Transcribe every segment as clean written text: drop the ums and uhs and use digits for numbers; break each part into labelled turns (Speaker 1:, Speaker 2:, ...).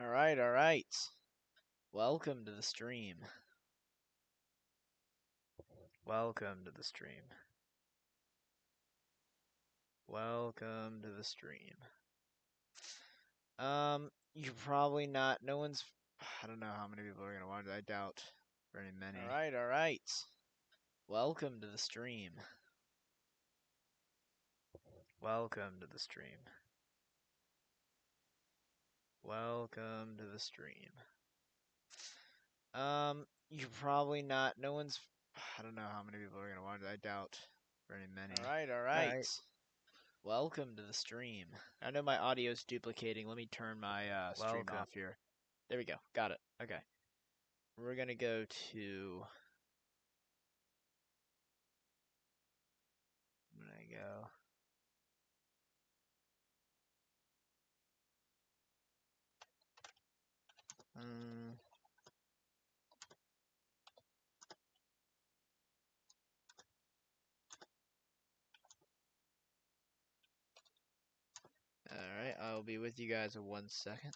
Speaker 1: Alright. Welcome to the stream. Welcome to the stream. Welcome to the stream. You're probably not, I don't know how many people are gonna watch, I doubt very many. Alright. Welcome to the stream. Welcome to the stream. Welcome to the stream. You're probably not, I don't know how many people are gonna watch, I doubt very many. Alright. Welcome to the stream. I know my audio's duplicating. Let me turn my stream off here. There we go. Got it. Okay. We're gonna go to. I'm gonna go. Alright, I'll be with you guys in 1 second.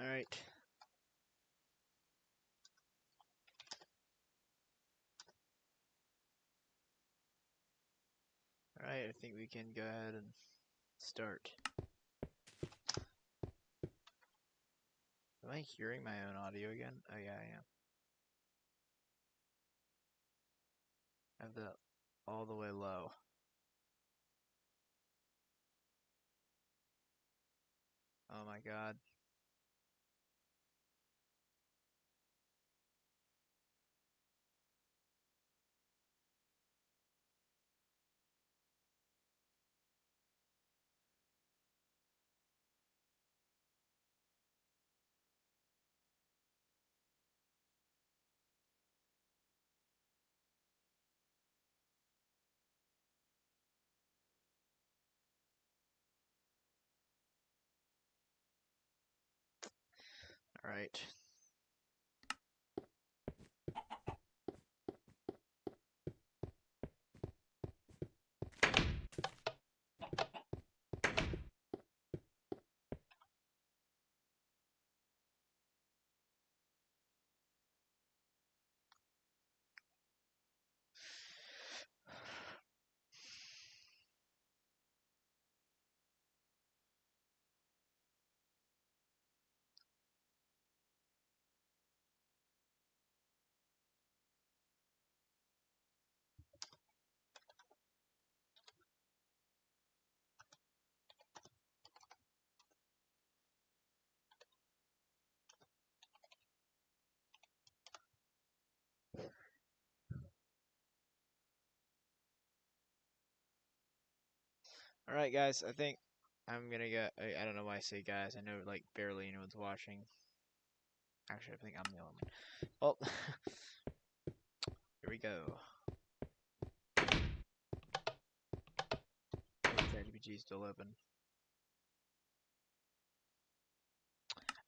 Speaker 1: Alright. Alright, I think we can go ahead and start. Am I hearing my own audio again? Oh yeah, I am. I have that all the way low. Oh my god. Alright. Alright guys, I think I'm gonna go. I don't know why I say guys. I know like barely anyone's watching. Actually, I think I'm the only one. Well, go. ChatGPT is still open.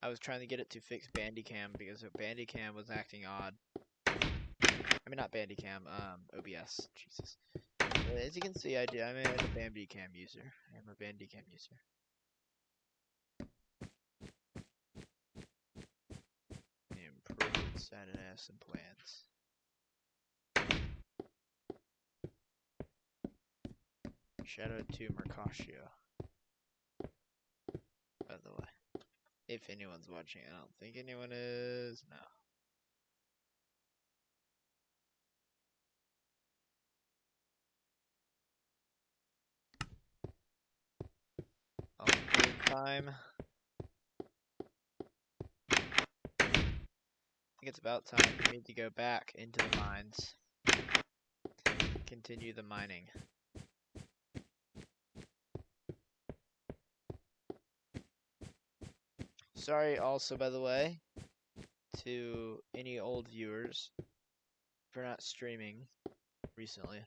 Speaker 1: I was trying to get it to fix Bandicam because Bandicam was acting odd. I mean, not Bandicam, OBS. Jesus. As you can see, I'm a Bandicam user. I'm a Bandicam user. Improved Saturn S implants. Shout out to Mercatio. By the way. If anyone's watching, I don't think anyone is. No. Time. I think it's about time for me to go back into the mines. Continue the mining. Sorry also, by the way, to any old viewers for not streaming recently.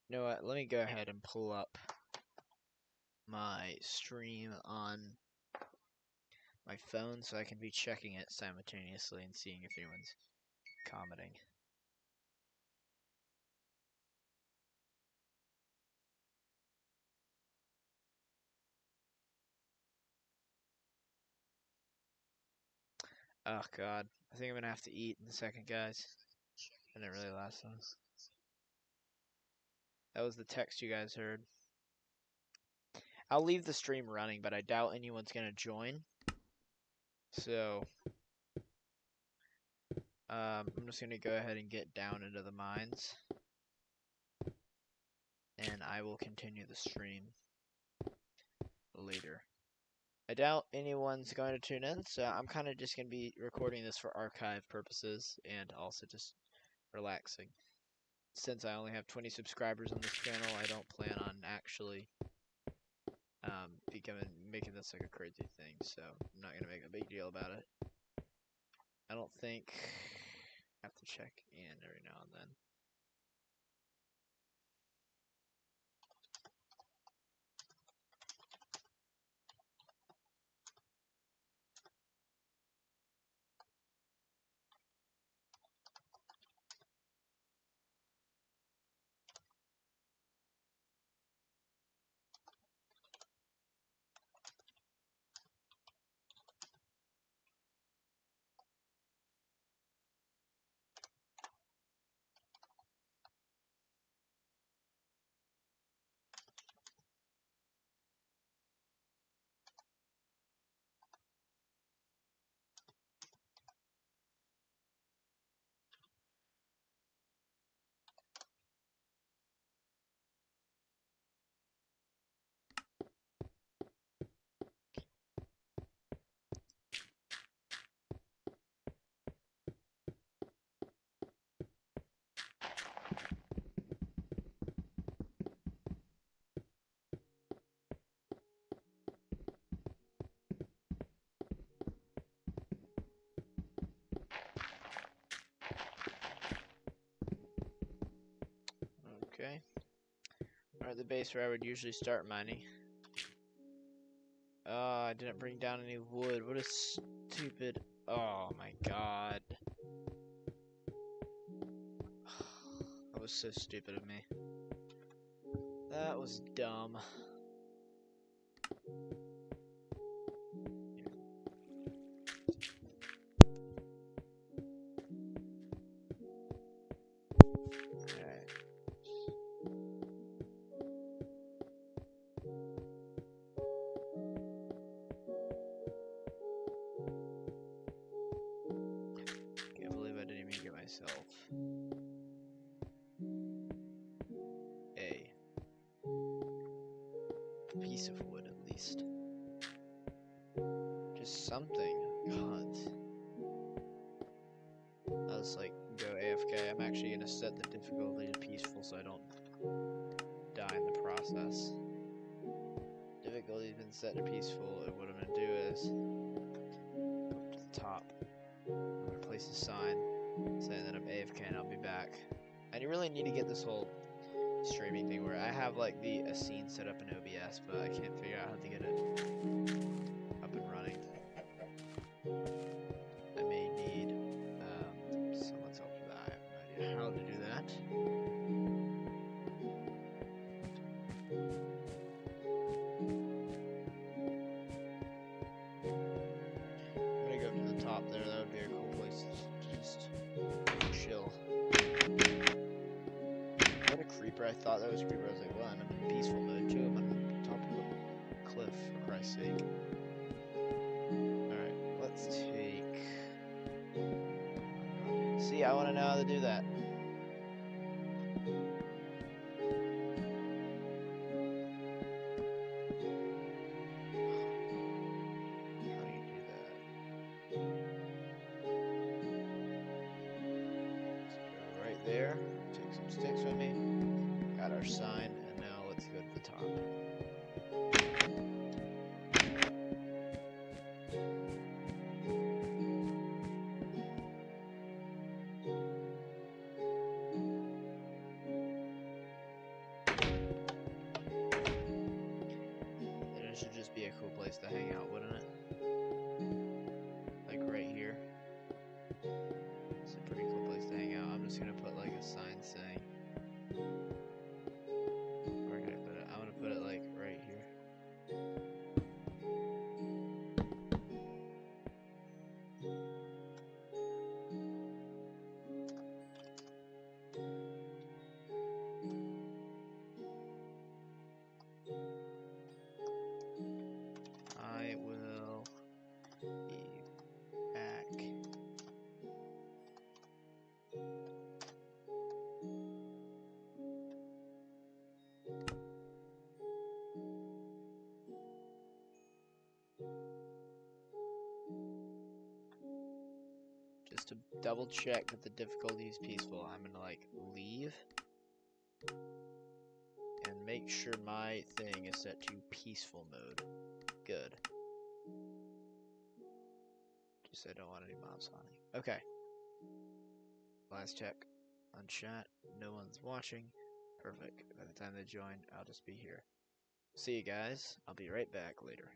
Speaker 1: You know what? Let me go ahead and pull up my stream on my phone so I can be checking it simultaneously and seeing if anyone's commenting. Oh god, I think I'm gonna have to eat in a second, guys. I didn't really last long. That was the text you guys heard. I'll leave the stream running, but I doubt anyone's gonna join. So, I'm just gonna go ahead and get down into the mines. And I will continue the stream later. I doubt anyone's going to tune in, so I'm kind of just going to be recording this for archive purposes and also just relaxing. Since I only have 20 subscribers on this channel, I don't plan on actually making this like a crazy thing, so I'm not going to make a big deal about it. I don't think I have to check in every now and then. Okay. Alright, the base where I would usually start mining. I didn't bring down any wood. What a stupid... Oh my god. That was so stupid of me. That was dumb. Piece of wood at least. Just something. God. I'll just like go AFK. I'm actually gonna set the difficulty to peaceful so I don't die in the process. Difficulty's been set to peaceful, and what I'm gonna do is place a sign saying that I'm AFK and I'll be back. And you really need to get this whole streaming thing where I have like a scene set up in OBS, but I can't figure out how to get it up and running. I may need someone's help for that. I have no idea how to do that. I'm gonna go up to the top there. That would be a cool place to just chill. What a creeper. I thought that was a creeper. I was like, well, I'm in peaceful mode too. I'm on top of a cliff, for Christ's sake. Alright, let's take... See, I want to know how to do that. There, take some sticks with me, got our sign, and now let's go to the top. It should just be a cool place to hang out, wouldn't it? Like right here. It's a pretty cool place to hang out. I'm just gonna put like a sign saying, where can I put it? I'm gonna put it like right here. I will be back. Just to double check that the difficulty is peaceful, I'm gonna like leave and make sure my thing is set to peaceful mode. Good. Just I don't want any mobs spawning. Okay. Last check on chat. No one's watching. Perfect. By the time they join, I'll just be here. See you guys. I'll be right back later.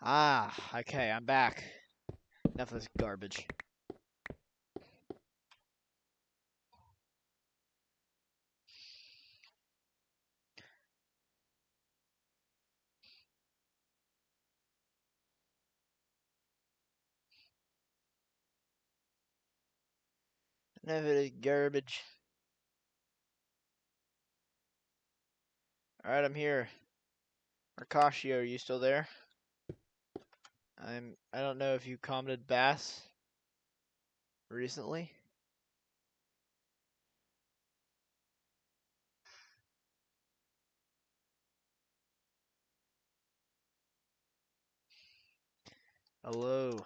Speaker 1: Ah, okay, I'm back. Enough of this garbage. Enough of this garbage. Alright, I'm here. Mercatio, are you still there? I don't know if you commented Bass recently. Hello.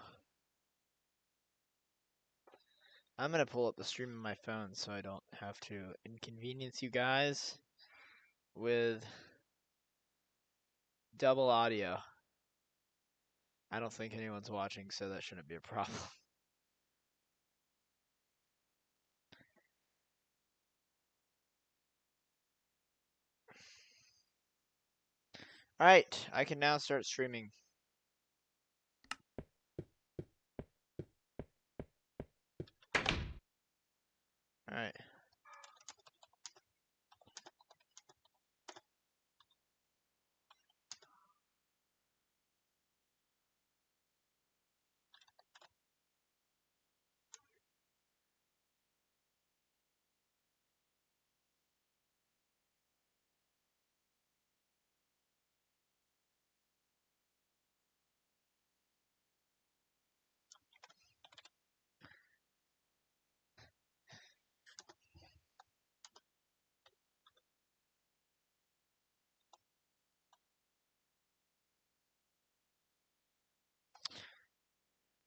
Speaker 1: I'm gonna pull up the stream on my phone so I don't have to inconvenience you guys with double audio. I don't think anyone's watching, so that shouldn't be a problem. Alright, I can now start streaming. Alright.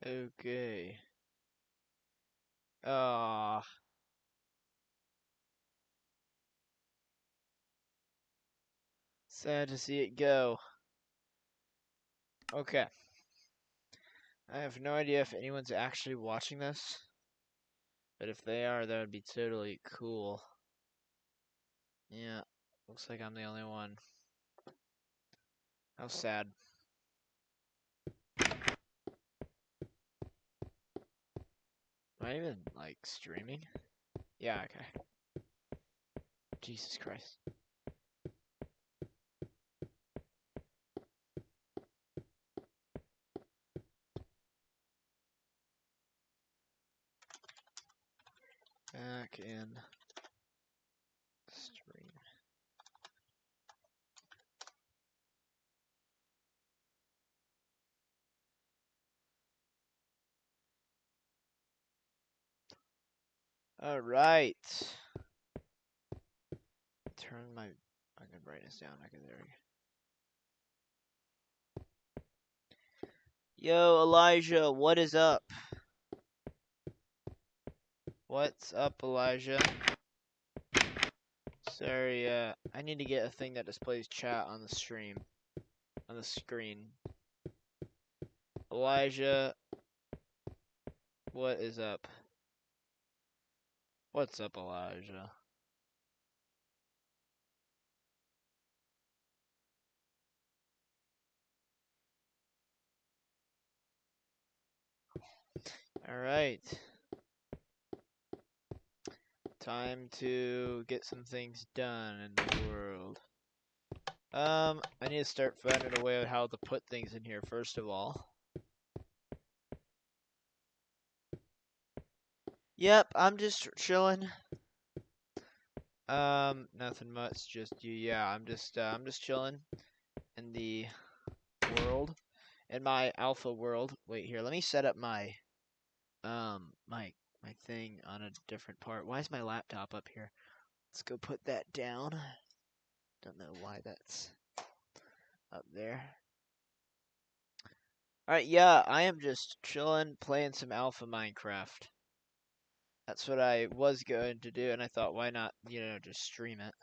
Speaker 1: Okay. Ah. Sad to see it go. Okay. I have no idea if anyone's actually watching this. But if they are, that would be totally cool. Yeah. Looks like I'm the only one. How sad. Am I even, like, streaming? Yeah, okay. Jesus Christ. Back in stream. Alright. Turn my fucking brightness down. Okay, there we go. Yo, Elijah, what is up? What's up, Elijah? Sorry, I need to get a thing that displays chat on the stream. On the screen. Elijah, what is up? What's up, Elijah? Alright. Time to get some things done in the world. I need to start finding a way of how to put things in here first of all. Yep, I'm just chilling. Nothing much, just you. Yeah, I'm just chilling in the world, in my alpha world. Wait here, let me set up my my thing on a different part. Why is my laptop up here? Let's go put that down. Don't know why that's up there. Alright, yeah, I am just chilling, playing some alpha Minecraft. That's what I was going to do, and I thought, why not, just stream it?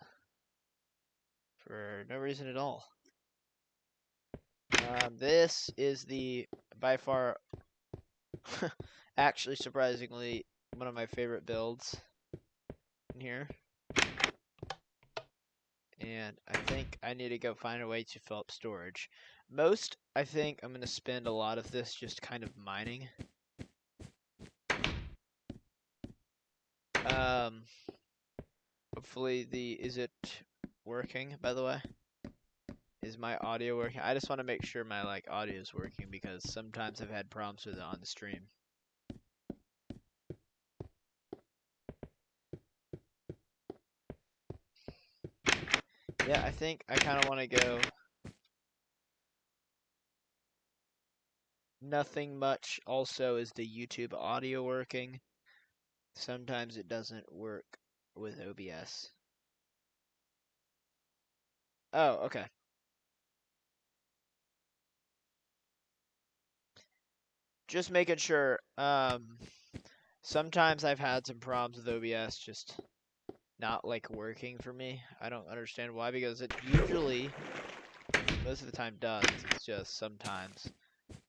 Speaker 1: For no reason at all. This is the, by far, actually surprisingly, one of my favorite builds in here. And I think I need to go find a way to fill up storage. I think I'm going to spend a lot of this just kind of mining. Hopefully is it working, by the way? Is my audio working? I just want to make sure my audio is working because sometimes I've had problems with it on the stream. Yeah, I think I kind of want to go nothing much. Also, is the YouTube audio working? Sometimes it doesn't work with OBS. Oh, okay. Just making sure. Sometimes I've had some problems with OBS just not working for me. I don't understand why, because it usually most of the time does. It's just sometimes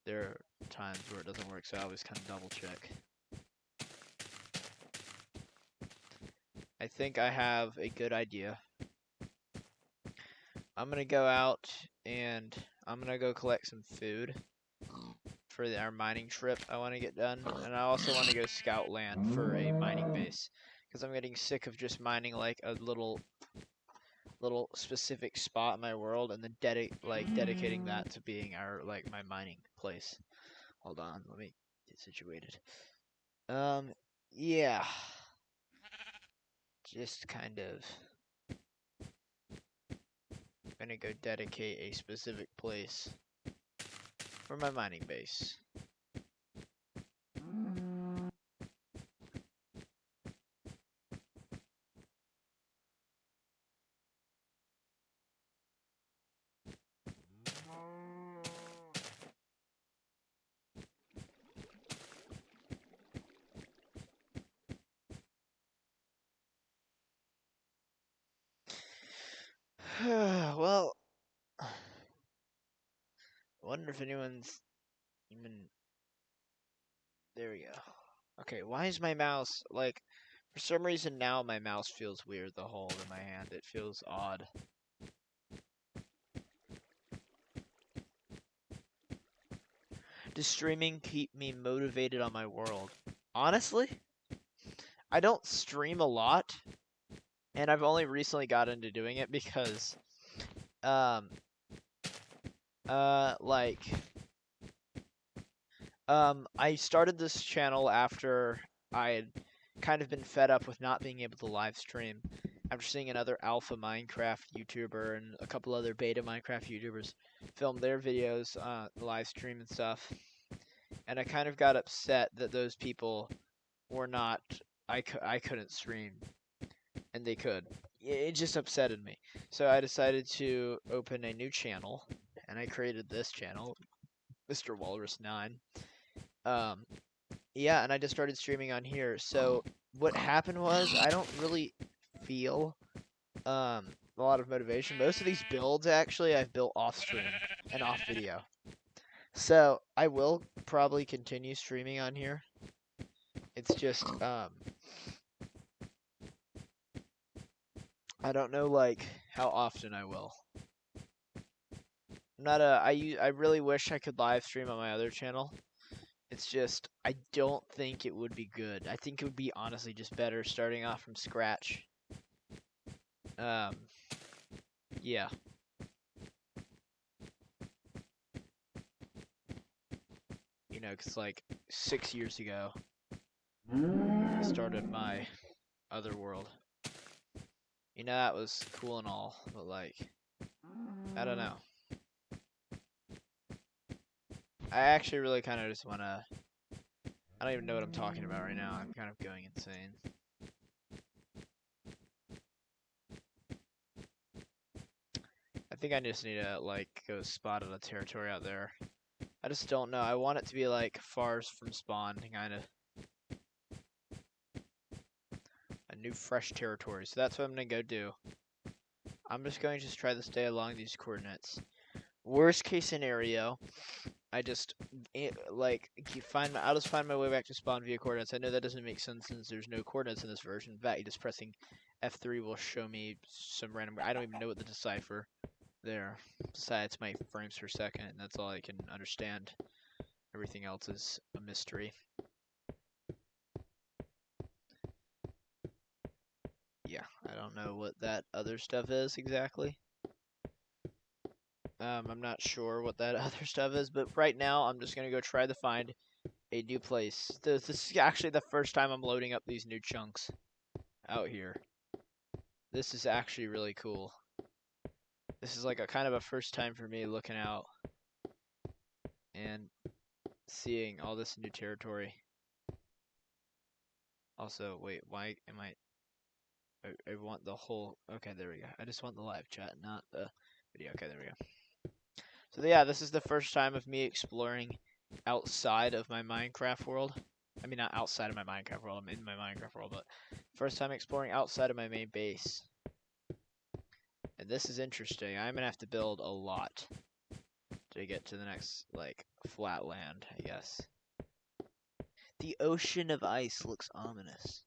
Speaker 1: there are times where it doesn't work, so I always kind of double check. I think I have a good idea. I'm gonna go out and I'm gonna go collect some food for our mining trip I want to get done, and I also want to go scout land for a mining base because I'm getting sick of just mining like a little specific spot in my world and then dedicating that to being our my mining place. Hold on, let me get situated. Yeah, just kind of gonna go dedicate a specific place for my mining base. Well, I wonder if anyone's even... There we go. Okay, why is my mouse, for some reason now my mouse feels weird, the hold in my hand. It feels odd. Does streaming keep me motivated on my world? Honestly, I don't stream a lot, and I've only recently got into doing it because, I started this channel after I had kind of been fed up with not being able to live stream. After seeing another alpha Minecraft YouTuber and a couple other beta Minecraft YouTubers film their videos, live stream and stuff, and I kind of got upset that those people were not. I couldn't stream, and they could. It just upsetted me. So I decided to open a new channel, and I created this channel, Mr. Walrus 9. Yeah, and I just started streaming on here. So what happened was I don't really feel a lot of motivation. Most of these builds actually I've built off stream and off video. So I will probably continue streaming on here. It's just I don't know how often I will. I'm not I really wish I could live stream on my other channel. It's just, I don't think it would be good. I think it would be honestly just better starting off from scratch. Yeah. You know, because 6 years ago, I started my other world. You know, that was cool and all, but I don't know. I actually really kind of just want to... I don't even know what I'm talking about right now. I'm kind of going insane. I think I just need to, go spot on a territory out there. I just don't know. I want it to be, far from spawn, kind of. A new fresh territory. So that's what I'm going to go do. I'm just going to try to stay along these coordinates. Worst case scenario, I'll just find my way back to spawn via coordinates. I know that doesn't make sense since there's no coordinates in this version. In fact, just pressing F3 will show me some random. I don't even know what to decipher there. Besides my frames per second, and that's all I can understand. Everything else is a mystery. Yeah, I don't know what that other stuff is exactly. I'm not sure what that other stuff is, but right now I'm just gonna go try to find a new place. This is actually the first time I'm loading up these new chunks out here. This is actually really cool. This is like a kind of a first time for me looking out and seeing all this new territory. Also, wait, why am I want the whole... Okay, there we go. I just want the live chat, not the video. Okay, there we go. So yeah, this is the first time of me exploring outside of my Minecraft world. I mean, not outside of my Minecraft world. I'm in my Minecraft world, but first time exploring outside of my main base. And this is interesting. I'm gonna have to build a lot to get to the next, like, flat land, I guess. The ocean of ice looks ominous.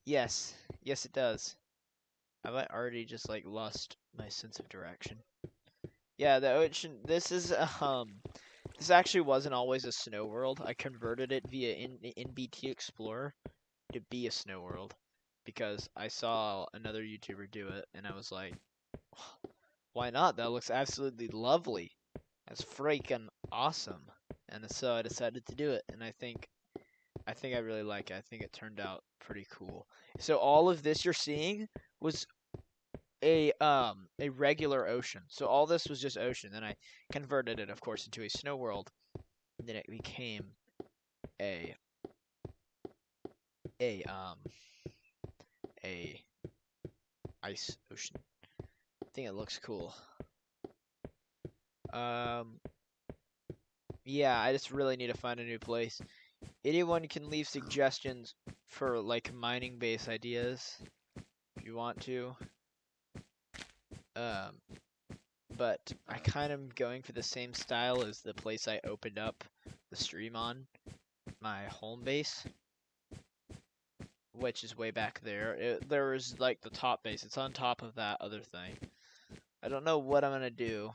Speaker 1: Yes. Yes, it does. Have I already just, like, lost my sense of direction? Yeah, the ocean... This is, This actually wasn't always a snow world. I converted it via NBT Explorer to be a snow world. Because I saw another YouTuber do it, and I was like, why not? That looks absolutely lovely. That's freaking awesome. And so I decided to do it, and I think I really like it. I think it turned out pretty cool. So all of this you're seeing was a regular ocean. So all this was just ocean. Then I converted it, of course, into a snow world. And then it became a ice ocean. I think it looks cool. Yeah, I just really need to find a new place. Anyone can leave suggestions for, like, mining base ideas if you want to. But I kind of going for the same style as the place I opened up the stream on, my home base, which is way back there. There is, like, the top base. It's on top of that other thing. I don't know what I'm gonna do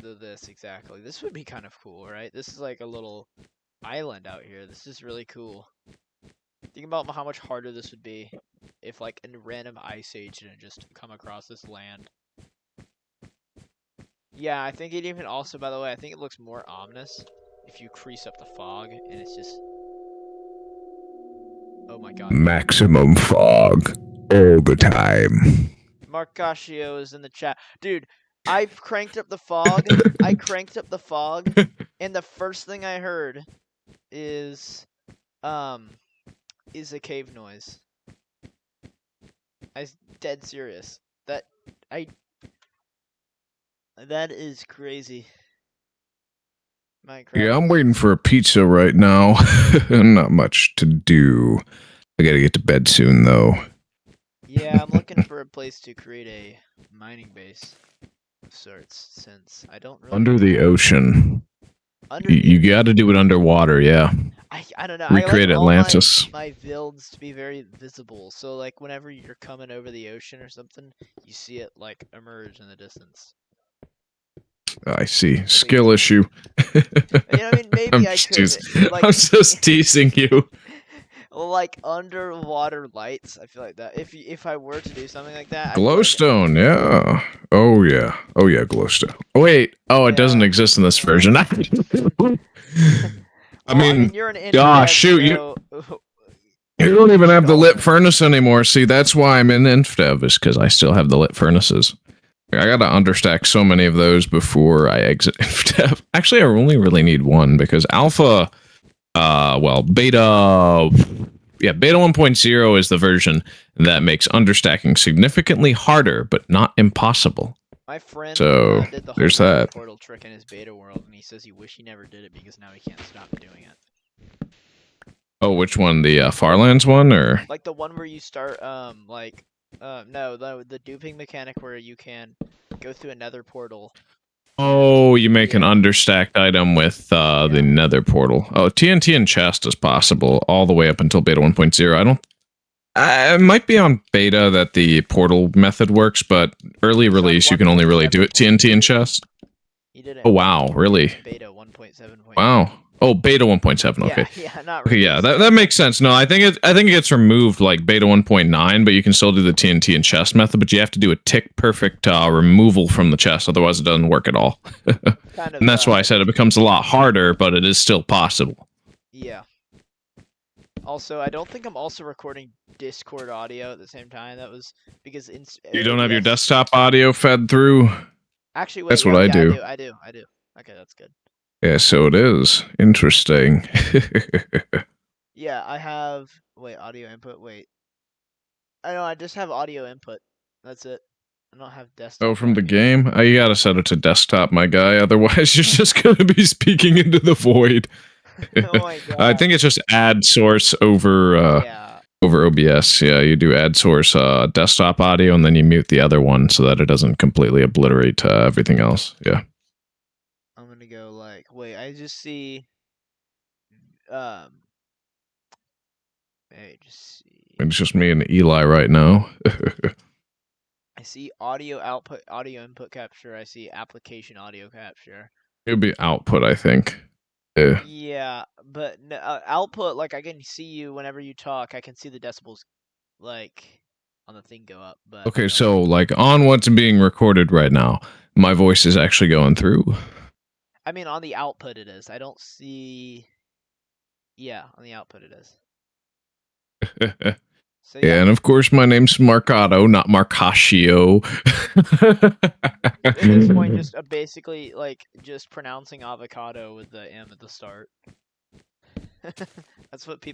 Speaker 1: to this exactly. This would be kind of cool, right? This is like a little island out here. This is really cool. Think about how much harder this would be if, like, a random ice age didn't just come across this land. Yeah, I think it even also, by the way, I think it looks more ominous if you crease up the fog, and it's just... Oh my god.
Speaker 2: Maximum fog all the time.
Speaker 1: Mark Cascio is in the chat. Dude, I cranked up the fog. And the first thing I heard is a cave noise. I'm dead serious. That is crazy. Minecraft.
Speaker 2: Yeah, I'm waiting for a pizza right now. Not much to do. I gotta get to bed soon, though.
Speaker 1: Yeah, I'm looking for a place to create a mining base of sorts, since I don't really
Speaker 2: Under the ocean. You gotta do it underwater, yeah.
Speaker 1: I don't know.
Speaker 2: Recreate Atlantis.
Speaker 1: My builds to be very visible, so, like, whenever you're coming over the ocean or something, you see it, like, emerge in the distance.
Speaker 2: I see. Skill issue.
Speaker 1: You know what I mean? Maybe I could.
Speaker 2: I'm just teasing you.
Speaker 1: Like underwater lights, I feel like that. If I were to do something like that,
Speaker 2: glowstone, yeah. Oh yeah, glowstone. Oh wait, it doesn't exist in this version. I mean,
Speaker 1: you're an
Speaker 2: shoot, you don't even have the lit furnace anymore. See, that's why I'm in InfDev, is because I still have the lit furnaces. I gotta understack so many of those before I exit InfDev. Actually, I only really need one, because alpha, beta 1.0 is the version that makes understacking significantly harder, but not impossible.
Speaker 1: My friend
Speaker 2: did the whole
Speaker 1: portal trick in his beta world, and he says he wish he never did it because now he can't stop doing it.
Speaker 2: Oh, which one? The Farlands one, or
Speaker 1: like the one where you start no, the duping mechanic where you can go through another portal
Speaker 2: Oh, you make an understacked item with the nether portal. Oh, TNT and chest is possible all the way up until beta 1.0. I don't. It might be on beta that the portal method works, but early release you can only really do it TNT and chest. Oh wow, really?
Speaker 1: Beta 1.7.
Speaker 2: Wow. Oh, beta 1.7. Okay.
Speaker 1: Yeah, not
Speaker 2: really. Okay, yeah, that makes sense. No, I think it gets removed like beta 1.9, but you can still do the TNT and chest method, but you have to do a tick perfect removal from the chest, otherwise it doesn't work at all. And that's why I said it becomes a lot harder, but it is still possible.
Speaker 1: Yeah. Also, I don't think I'm also recording Discord audio at the same time. That was because
Speaker 2: you don't have your desktop audio fed through.
Speaker 1: Actually, wait,
Speaker 2: that's what I do.
Speaker 1: I do. Okay, that's good.
Speaker 2: Yeah, so it is interesting.
Speaker 1: Yeah, I have. Wait, audio input. Wait, I know. I just have audio input. That's it. I don't have desktop.
Speaker 2: Oh, from the game? Oh, you gotta set it to desktop, my guy. Otherwise, you're just gonna be speaking into the void.
Speaker 1: Oh my god.
Speaker 2: I think it's just add source over over OBS. Yeah, you do add source desktop audio, and then you mute the other one so that it doesn't completely obliterate everything else. Yeah.
Speaker 1: I'm gonna go like, wait, I just see. Hey, just see.
Speaker 2: It's just me and Eli right now.
Speaker 1: I see audio output, audio input capture. I see application audio capture.
Speaker 2: It'll be output, I think. Yeah.
Speaker 1: Yeah, but output, like I can see you whenever you talk. I can see the decibels, like on the thing go up. But
Speaker 2: okay, so like on what's being recorded right now, my voice is actually going through.
Speaker 1: I mean, on the output it is. I don't see. Yeah, on the output it is.
Speaker 2: So, yeah, and of course my name's Marcato, not Marcaccio.
Speaker 1: At this point, just basically like just pronouncing avocado with the M at the start. That's what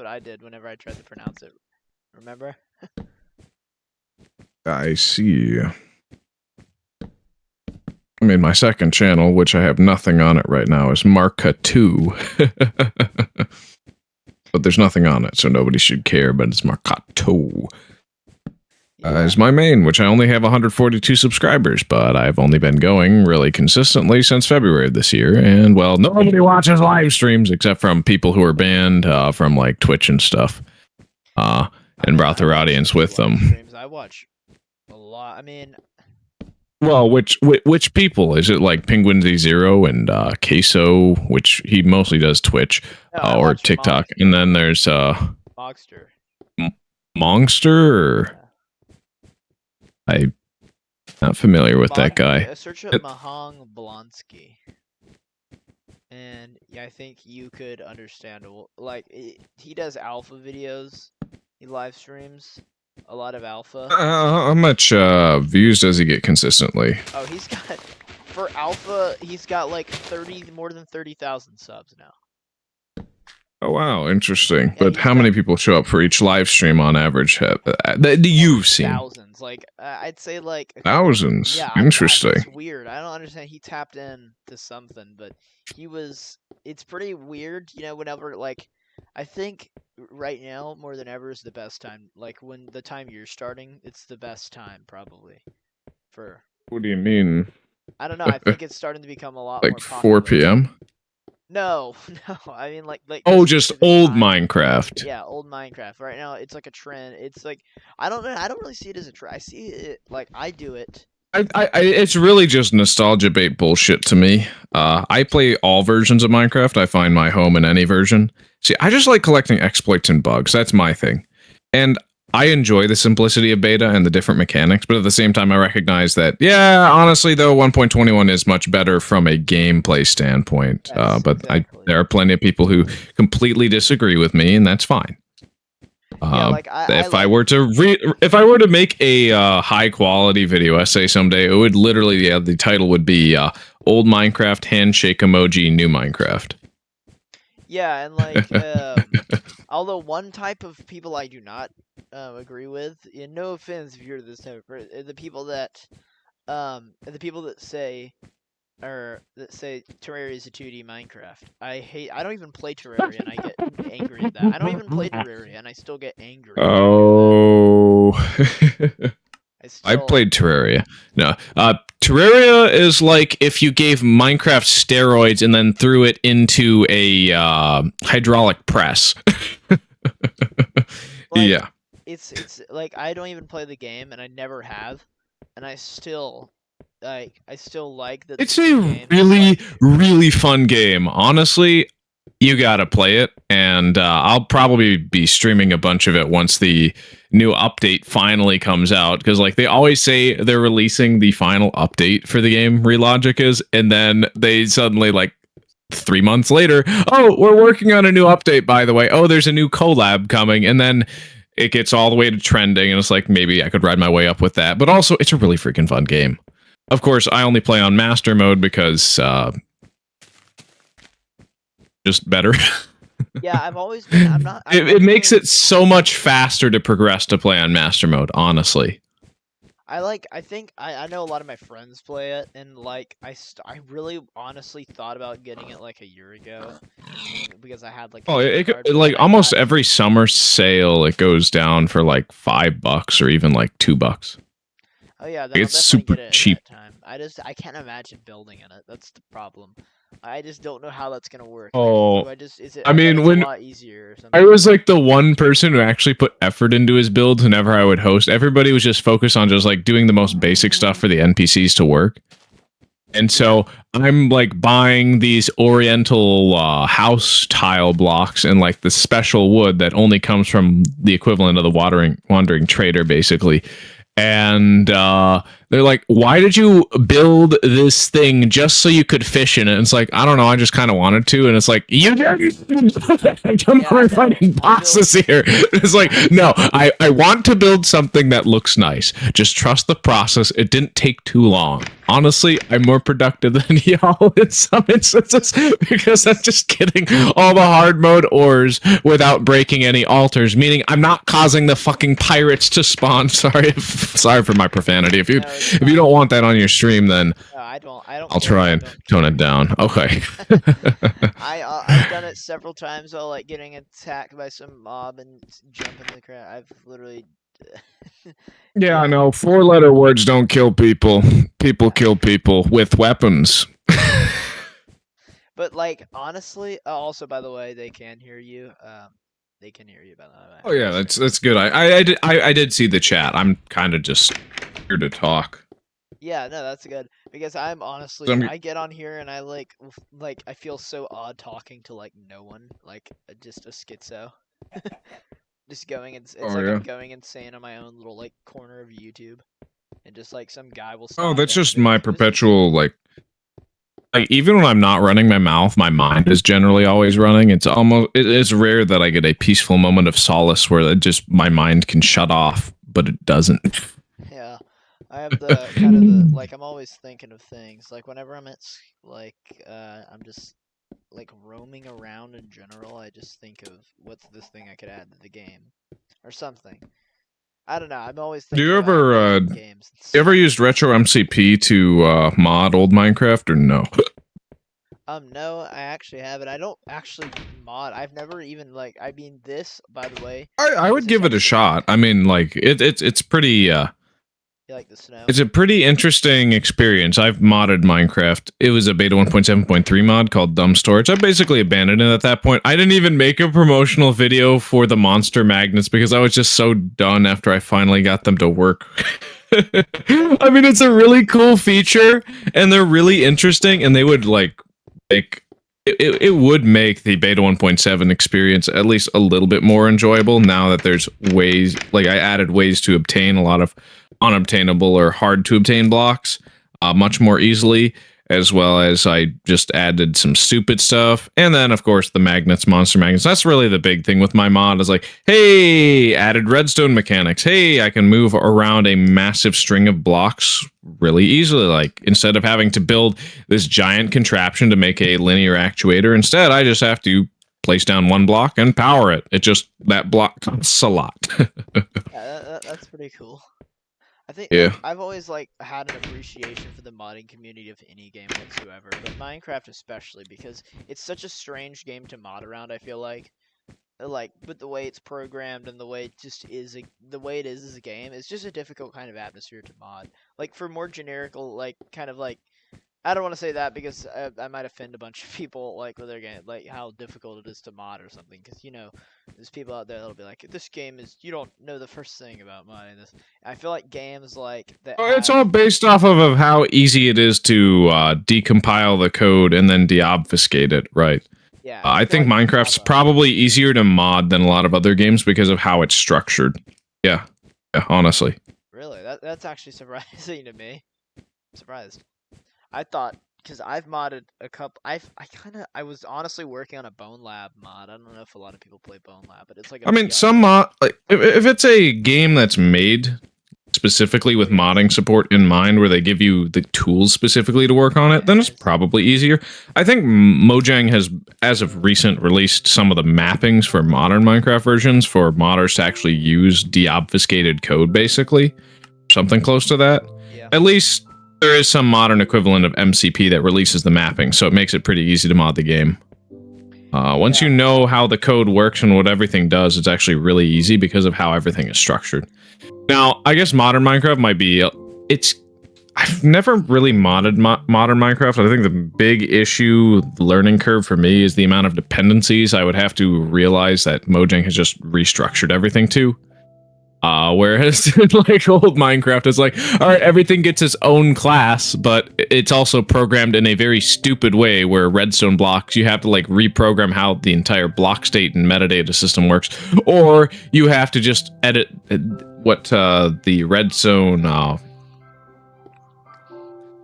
Speaker 1: I did whenever I tried to pronounce it. Remember?
Speaker 2: I see. I mean, my second channel, which I have nothing on it right now, is Marca2. But there's nothing on it, so nobody should care, but it's Marcato. Is my main, which I only have 142 subscribers, but I've only been going really consistently since February of this year, and, well, nobody watches live streams except from people who are banned from, like, Twitch and stuff, and brought their audience with them.
Speaker 1: I watch a lot. I mean...
Speaker 2: Well, which people? Is it like Penguin Z0 and Queso, which he mostly does Twitch or TikTok, and then there's
Speaker 1: Mogster.
Speaker 2: Mongster? I'm not familiar with that guy.
Speaker 1: Search up Mahong Blonsky, and yeah, I think you could understand. Like he does alpha videos, he live streams. A lot of alpha.
Speaker 2: How much views does he get consistently?
Speaker 1: Oh, he's got for alpha. He's got like more than 30,000 subs now.
Speaker 2: Oh wow, interesting. Yeah, but how many people show up for each live stream on average? That you've seen?
Speaker 1: Thousands. Like I'd say like
Speaker 2: thousands. Yeah, interesting.
Speaker 1: It's weird. I don't understand. He tapped in to something, but he was. It's pretty weird, you know. Whenever like, I think right now more than ever is the best time. Like when the time you're starting, it's the best time probably. For.
Speaker 2: What do you mean?
Speaker 1: I don't know. I think it's starting to become a lot
Speaker 2: like
Speaker 1: more popular.
Speaker 2: 4 p.m.
Speaker 1: No. I mean like.
Speaker 2: Oh, just old Minecraft.
Speaker 1: Yeah, old Minecraft. Right now, it's like a trend. It's like I don't really see it as a trend. I see it like I do it.
Speaker 2: It's really just nostalgia bait bullshit to me. I play all versions of Minecraft. I find my home in any version. See, I just like collecting exploits and bugs. That's my thing. And I enjoy the simplicity of beta and the different mechanics, but at the same time, I recognize that, yeah, honestly, though, 1.21 is much better from a gameplay standpoint. But exactly. There are plenty of people who completely disagree with me, and that's fine. Yeah, if I were to make a high quality video essay someday, it would literally, the title would be "Old Minecraft Handshake Emoji, New Minecraft."
Speaker 1: Yeah, and like, although one type of people I do not agree with, and no offense if you're this type of person, the people that say Terraria is a 2D Minecraft. I don't even play Terraria and I get angry at that. I don't even play Terraria and I still get angry.
Speaker 2: Oh.
Speaker 1: I
Speaker 2: I played Terraria. No, Terraria is like if you gave Minecraft steroids and then threw it into a hydraulic press. Yeah.
Speaker 1: It's like I don't even play the game, and I never have, and I still like that.
Speaker 2: It's a really fun game. Honestly, you gotta play it, and I'll probably be streaming a bunch of it once the new update finally comes out. Because like they always say they're releasing the final update for the game, Relogic is, and then they suddenly like 3 months later, oh, we're working on a new update, by the way. Oh, there's a new collab coming, and then it gets all the way to trending, and it's like maybe I could ride my way up with that. But also, it's a really freaking fun game. Of course, I only play on master mode because just better.
Speaker 1: Yeah, I've always been. I'm not.
Speaker 2: It makes it so much faster to progress to play on master mode. Honestly,
Speaker 1: I think I know a lot of my friends play it, and like I really honestly thought about getting it like a year ago because I had like
Speaker 2: almost every summer sale it goes down for like $5 or even like $2.
Speaker 1: Oh yeah,
Speaker 2: it's super cheap.
Speaker 1: I can't imagine building in it. That's the problem. I just don't know how that's gonna work.
Speaker 2: Oh,
Speaker 1: like, is it?
Speaker 2: I mean, when
Speaker 1: a lot easier or something.
Speaker 2: I was like the one person who actually put effort into his build whenever I would host. Everybody was just focused on just like doing the most basic stuff for the NPCs to work. And so I'm like buying these oriental house tile blocks and like the special wood that only comes from the equivalent of the wandering trader, basically. And they're like, why did you build this thing just so you could fish in it? And it's like, I don't know, I just kind of wanted to. And it's like, you I'm fighting bosses here. It's like, no, I want to build something that looks nice. Just trust the process. It didn't take too long. Honestly, I'm more productive than y'all in some instances because I'm just getting all the hard mode ores without breaking any altars, meaning I'm not causing the fucking pirates to spawn. Sorry for my profanity. If you don't want that on your stream, then
Speaker 1: no, I don't.
Speaker 2: I'll try and tone it down. Okay.
Speaker 1: I've done it several times while like getting attacked by some mob and jumping the crap. I've literally.
Speaker 2: Yeah, I know. 4-letter words don't kill people. People kill people with weapons.
Speaker 1: But like honestly, also by the way, they can hear you. They can hear you by the way.
Speaker 2: Oh yeah, that's good. I did see the chat. I'm kind of just here to talk.
Speaker 1: Yeah, no, that's good because I'm honestly I get on here and I like I feel so odd talking to like no one, like just a schizo. Just going it's I'm going insane on my own little like corner of YouTube, and just like some guy will.
Speaker 2: Oh, that's just my perpetual like even when I'm not running my mouth, my mind is generally always running. It's rare that I get a peaceful moment of solace where just my mind can shut off, but it doesn't.
Speaker 1: Yeah, I have the kind of the like I'm always thinking of things like whenever I'm at I'm just like roaming around in general. I just think of what's this thing I could add to the game or something. I don't know. I'm always thinking.
Speaker 2: Do you ever
Speaker 1: games?
Speaker 2: You ever used Retro MCP to mod old Minecraft or no?
Speaker 1: No, I actually haven't. I don't actually mod. I've never even like. I mean, this by the way.
Speaker 2: I would give it a shot. I mean, like it's pretty.
Speaker 1: You like the snow?
Speaker 2: It's a pretty interesting experience. I've modded Minecraft. It was a beta 1.7.3 mod called Dumb Storage. I basically abandoned it at that point. I didn't even make a promotional video for the monster magnets because I was just so done after I finally got them to work. I mean, it's a really cool feature, and they're really interesting, and they would like make it would make the beta 1.7 experience at least a little bit more enjoyable now that there's ways, like I added ways to obtain a lot of unobtainable or hard to obtain blocks much more easily, as well as I just added some stupid stuff. And then, of course, the magnets, monster magnets. That's really the big thing with my mod is like, hey, added redstone mechanics. Hey, I can move around a massive string of blocks really easily. Like, instead of having to build this giant contraption to make a linear actuator, instead, I just have to place down one block and power it. It just, that block costs a lot.
Speaker 1: Yeah, that's pretty cool. I think I've always like had an appreciation for the modding community of any game whatsoever, but Minecraft especially because it's such a strange game to mod around. I feel like like, but the way it's programmed and the way it just is the way it is as a game, it's just a difficult kind of atmosphere to mod. Like for more generic, like kind of like, I don't want to say that because I might offend a bunch of people like with their game, like how difficult it is to mod or something. Because there's people out there that'll be like, this game is, you don't know the first thing about modding this. I feel like games like that
Speaker 2: Well, it's
Speaker 1: have,
Speaker 2: all based off of how easy it is to decompile the code and then deobfuscate it, right?
Speaker 1: yeah, I
Speaker 2: I
Speaker 1: feel
Speaker 2: think
Speaker 1: like
Speaker 2: Minecraft's
Speaker 1: Java.
Speaker 2: probably easier to mod than a lot of other games because of how it's structured. Yeah, yeah, honestly.
Speaker 1: Really, that's actually surprising to me. I'm surprised. I thought because I've modded a couple. I was honestly working on a Bone Lab mod. I don't know if a lot of people play Bone Lab, but it's like a
Speaker 2: I mean,
Speaker 1: VR
Speaker 2: some
Speaker 1: game.
Speaker 2: mod, like, if it's a game that's made specifically with modding support in mind, where they give you the tools specifically to work on it, then it's probably easier. I think Mojang has, as of recent, released some of the mappings for modern Minecraft versions for modders to actually use deobfuscated code, basically. Something close to that.
Speaker 1: Yeah.
Speaker 2: At least there is some modern equivalent of MCP that releases the mapping, so it makes it pretty easy to mod the game. Once you know how the code works and what everything does, it's actually really easy because of how everything is structured. Now, I guess modern Minecraft might be... I've never really modded modern Minecraft. I think the big issue, the learning curve for me, is the amount of dependencies I would have to realize that Mojang has just restructured everything to. Whereas like old Minecraft is like, all right, everything gets its own class, but it's also programmed in a very stupid way where redstone blocks, you have to like reprogram how the entire block state and metadata system works, or you have to just edit what the redstone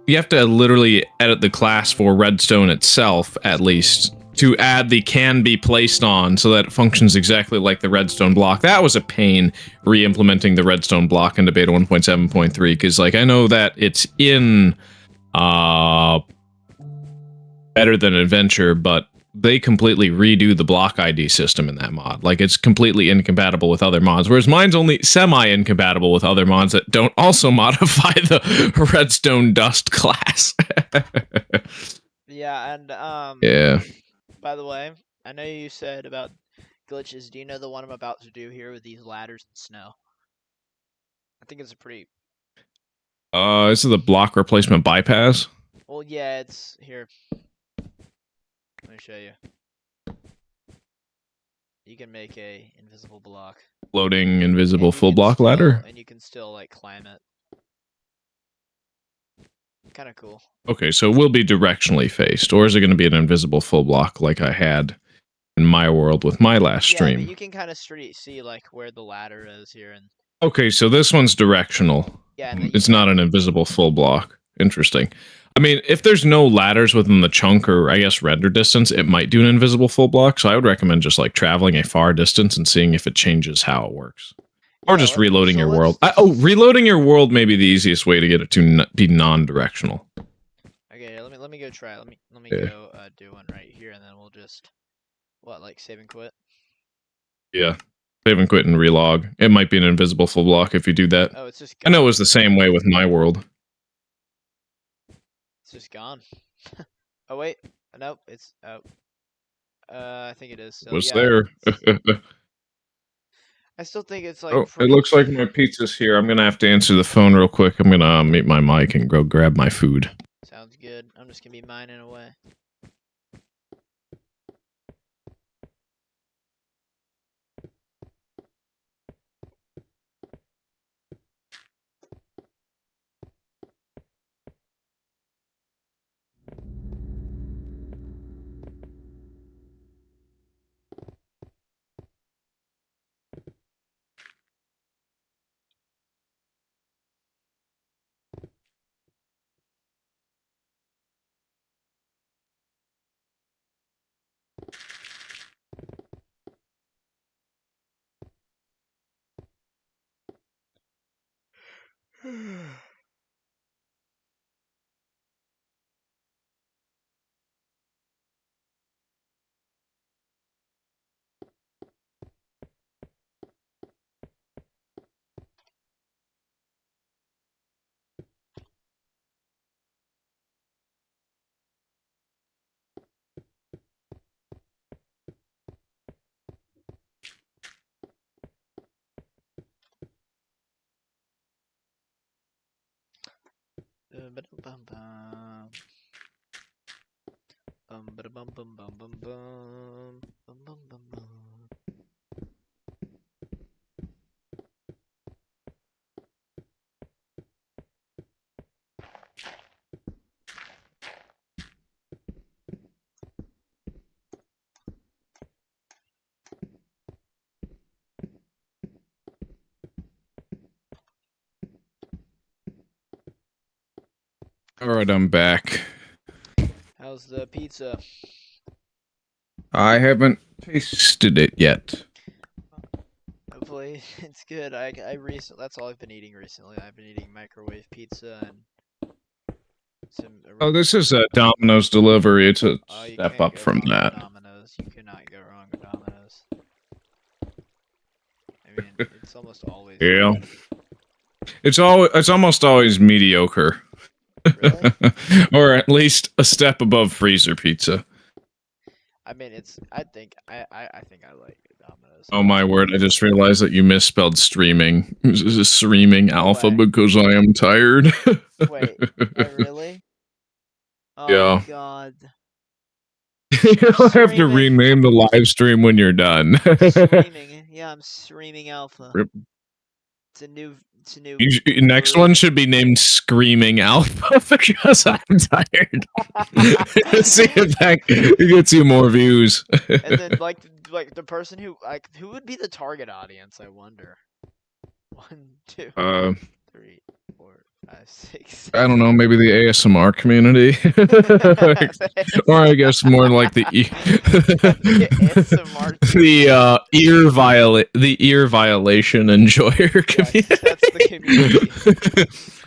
Speaker 2: you have to literally edit the class for redstone itself, at least, to add the can be placed on so that it functions exactly like the redstone block. That was a pain, re-implementing the redstone block into beta 1.7.3, because like I know that it's in Better Than Adventure, but they completely redo the block ID system in that mod. Like, it's completely incompatible with other mods, whereas mine's only semi-incompatible with other mods that don't also modify the redstone dust class.
Speaker 1: Yeah, and
Speaker 2: yeah.
Speaker 1: by the way, I know you said about glitches. Do you know the one I'm about to do here with these ladders and snow? I think it's a pretty...
Speaker 2: This is the block replacement bypass.
Speaker 1: Well, yeah, it's here. Let me show you. You can make a invisible block.
Speaker 2: Floating invisible full block ladder.
Speaker 1: And you can still like climb it. Kind of cool.
Speaker 2: Okay, so it will be directionally faced, or is it going to be an invisible full block like I had in my world with my last stream?
Speaker 1: Yeah, but you can kind of see like where the ladder is here. And
Speaker 2: okay, so this one's directional.
Speaker 1: Yeah,
Speaker 2: it's not an invisible full block. Interesting. I mean, if there's no ladders within the chunk or I guess render distance, it might do an invisible full block. So I would recommend just like traveling a far distance and seeing if it changes how it works. Or just reloading your world. Reloading your world may be the easiest way to get it to be non-directional.
Speaker 1: Okay, let me go try. Let me go do one right here, and then we'll just like save and quit.
Speaker 2: Yeah, save and quit and relog. It might be an invisible full block if you do that.
Speaker 1: Oh, it's just
Speaker 2: gone. I know it was the same way with my world.
Speaker 1: It's just gone. Oh wait, nope. It's I think it is. Still.
Speaker 2: Was there?
Speaker 1: I still think it's like.
Speaker 2: Oh, it looks like my pizza's here. I'm gonna have to answer the phone real quick. I'm gonna mute my mic and go grab my food.
Speaker 1: Sounds good. I'm just gonna be mining away.
Speaker 2: Alright, I'm back.
Speaker 1: How's the pizza?
Speaker 2: I haven't tasted it yet.
Speaker 1: Hopefully it's good. That's all I've been eating recently. I've been eating microwave pizza and some.
Speaker 2: Oh, this is a Domino's delivery. It's a
Speaker 1: Oh, you
Speaker 2: step
Speaker 1: can't
Speaker 2: up
Speaker 1: go
Speaker 2: from
Speaker 1: wrong
Speaker 2: that.
Speaker 1: with Domino's. You cannot go wrong with Domino's. I mean, it's almost always.
Speaker 2: Yeah. It's almost always mediocre.
Speaker 1: Really?
Speaker 2: Or at least a step above freezer pizza.
Speaker 1: I mean, I think I like Domino's.
Speaker 2: Oh my word, I just realized that you misspelled streaming. This is a Sreaming
Speaker 1: No
Speaker 2: alpha
Speaker 1: way.
Speaker 2: because I am tired.
Speaker 1: Wait, really? Oh
Speaker 2: Yeah.
Speaker 1: God.
Speaker 2: You'll have to
Speaker 1: Streaming.
Speaker 2: rename the live stream when you're done.
Speaker 1: Streaming. Yeah, I'm streaming alpha.
Speaker 2: Rip.
Speaker 1: It's a new
Speaker 2: Next one
Speaker 1: word.
Speaker 2: should be named Screaming Alpha because I'm tired. See if that gets you more views.
Speaker 1: And then like the person who would be the target audience, I wonder. 1, 2, 3, 4, 5, 6,
Speaker 2: I don't
Speaker 1: 7.
Speaker 2: know, maybe the ASMR community, or I guess more like the
Speaker 1: ASMR
Speaker 2: the ear violation enjoyer community.
Speaker 1: Yes, that's the community.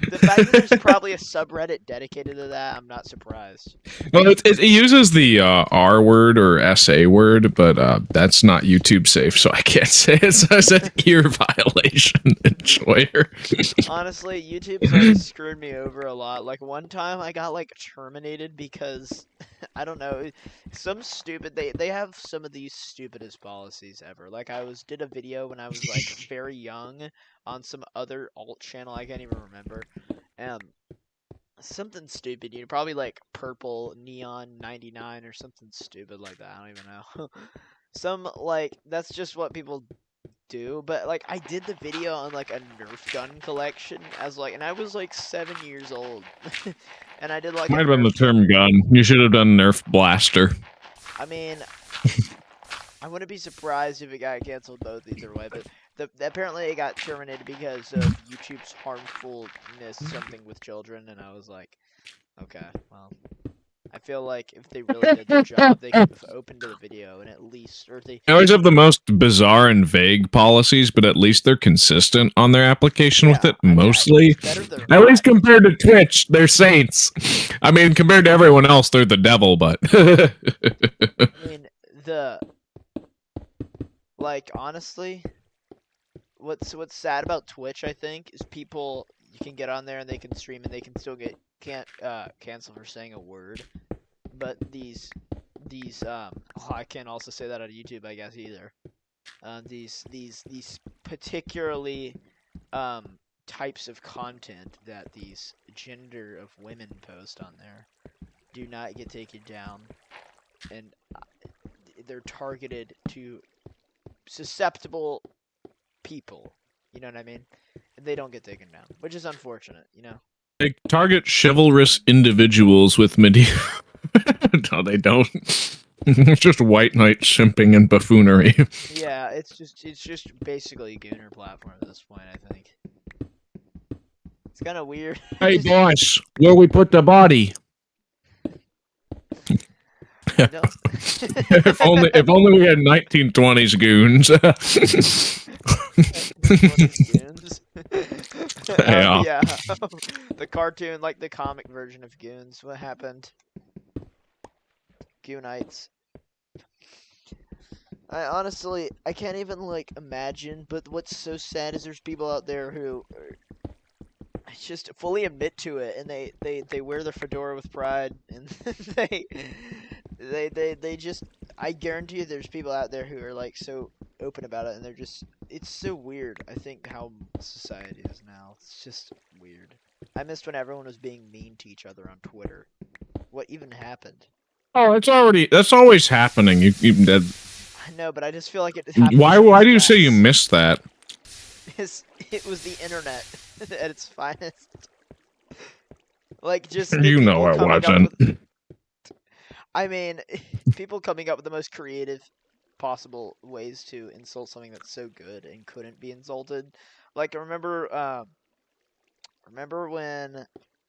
Speaker 1: The fact that there's probably a subreddit dedicated to that, I'm not surprised.
Speaker 2: Well, it uses the R word or SA word, but that's not YouTube safe, so I can't say it. So I said ear violation enjoyer.
Speaker 1: Honestly, YouTube's already screwed me over a lot. Like one time I got like terminated because I don't know, some stupid they have some of these stupidest policies ever. Like I did a video when I was like very young on some other alt channel, I can't even remember. Something stupid, probably like purple neon 99 or something stupid like that. I don't even know. Some like that's just what people do, but like I did the video on like a Nerf gun collection and I was like 7 years old. And I did like
Speaker 2: Might have been the term gun. You should have done Nerf blaster.
Speaker 1: I mean, I wouldn't be surprised if it got canceled both either way, but apparently it got terminated because of YouTube's harmfulness, something with children, and I was like, okay, well, I feel like if they really did their job, they could have opened to the video and at least, or they
Speaker 2: always have the most bizarre and vague policies, but at least they're consistent on their application with it, mostly. At least compared to Twitch, they're saints. I mean, compared to everyone else, they're the devil, but...
Speaker 1: I mean, like, honestly, what's sad about Twitch, I think, is people, you can get on there and they can stream and they can still can't cancel for saying a word. But these I can't also say that on YouTube, I guess, either. These particularly types of content that these gender of women post on there do not get taken down, and they're targeted to susceptible people. You know what I mean? And they don't get taken down, which is unfortunate.
Speaker 2: They target chivalrous individuals with medieval... No, they don't. It's just white knight simping and buffoonery.
Speaker 1: Yeah, it's just basically a Gooner platform at this point, I think. It's kind of weird.
Speaker 2: Hey, boss, where we put the body? if only we had 1920s goons.
Speaker 1: 1920s goons.
Speaker 2: Yeah.
Speaker 1: Yeah. The cartoon, like the comic version of Goons. What happened? Goonites. I can't even like imagine. But what's so sad is there's people out there who just fully admit to it, and they wear their fedora with pride, and they just. I guarantee you, there's people out there who are like so open about it, and it's so weird. I think how society is now. It's just weird. I missed when everyone was being mean to each other on Twitter. What even happened?
Speaker 2: Oh, that's always happening.
Speaker 1: I know, but I just feel like it happened
Speaker 2: why
Speaker 1: so
Speaker 2: do you say you
Speaker 1: fast.
Speaker 2: missed that?
Speaker 1: It was the internet at its finest. Like, just the
Speaker 2: You know
Speaker 1: people
Speaker 2: I
Speaker 1: coming up
Speaker 2: wasn't.
Speaker 1: with... I mean, people coming up with the most creative possible ways to insult something that's so good and couldn't be insulted. Like, remember when...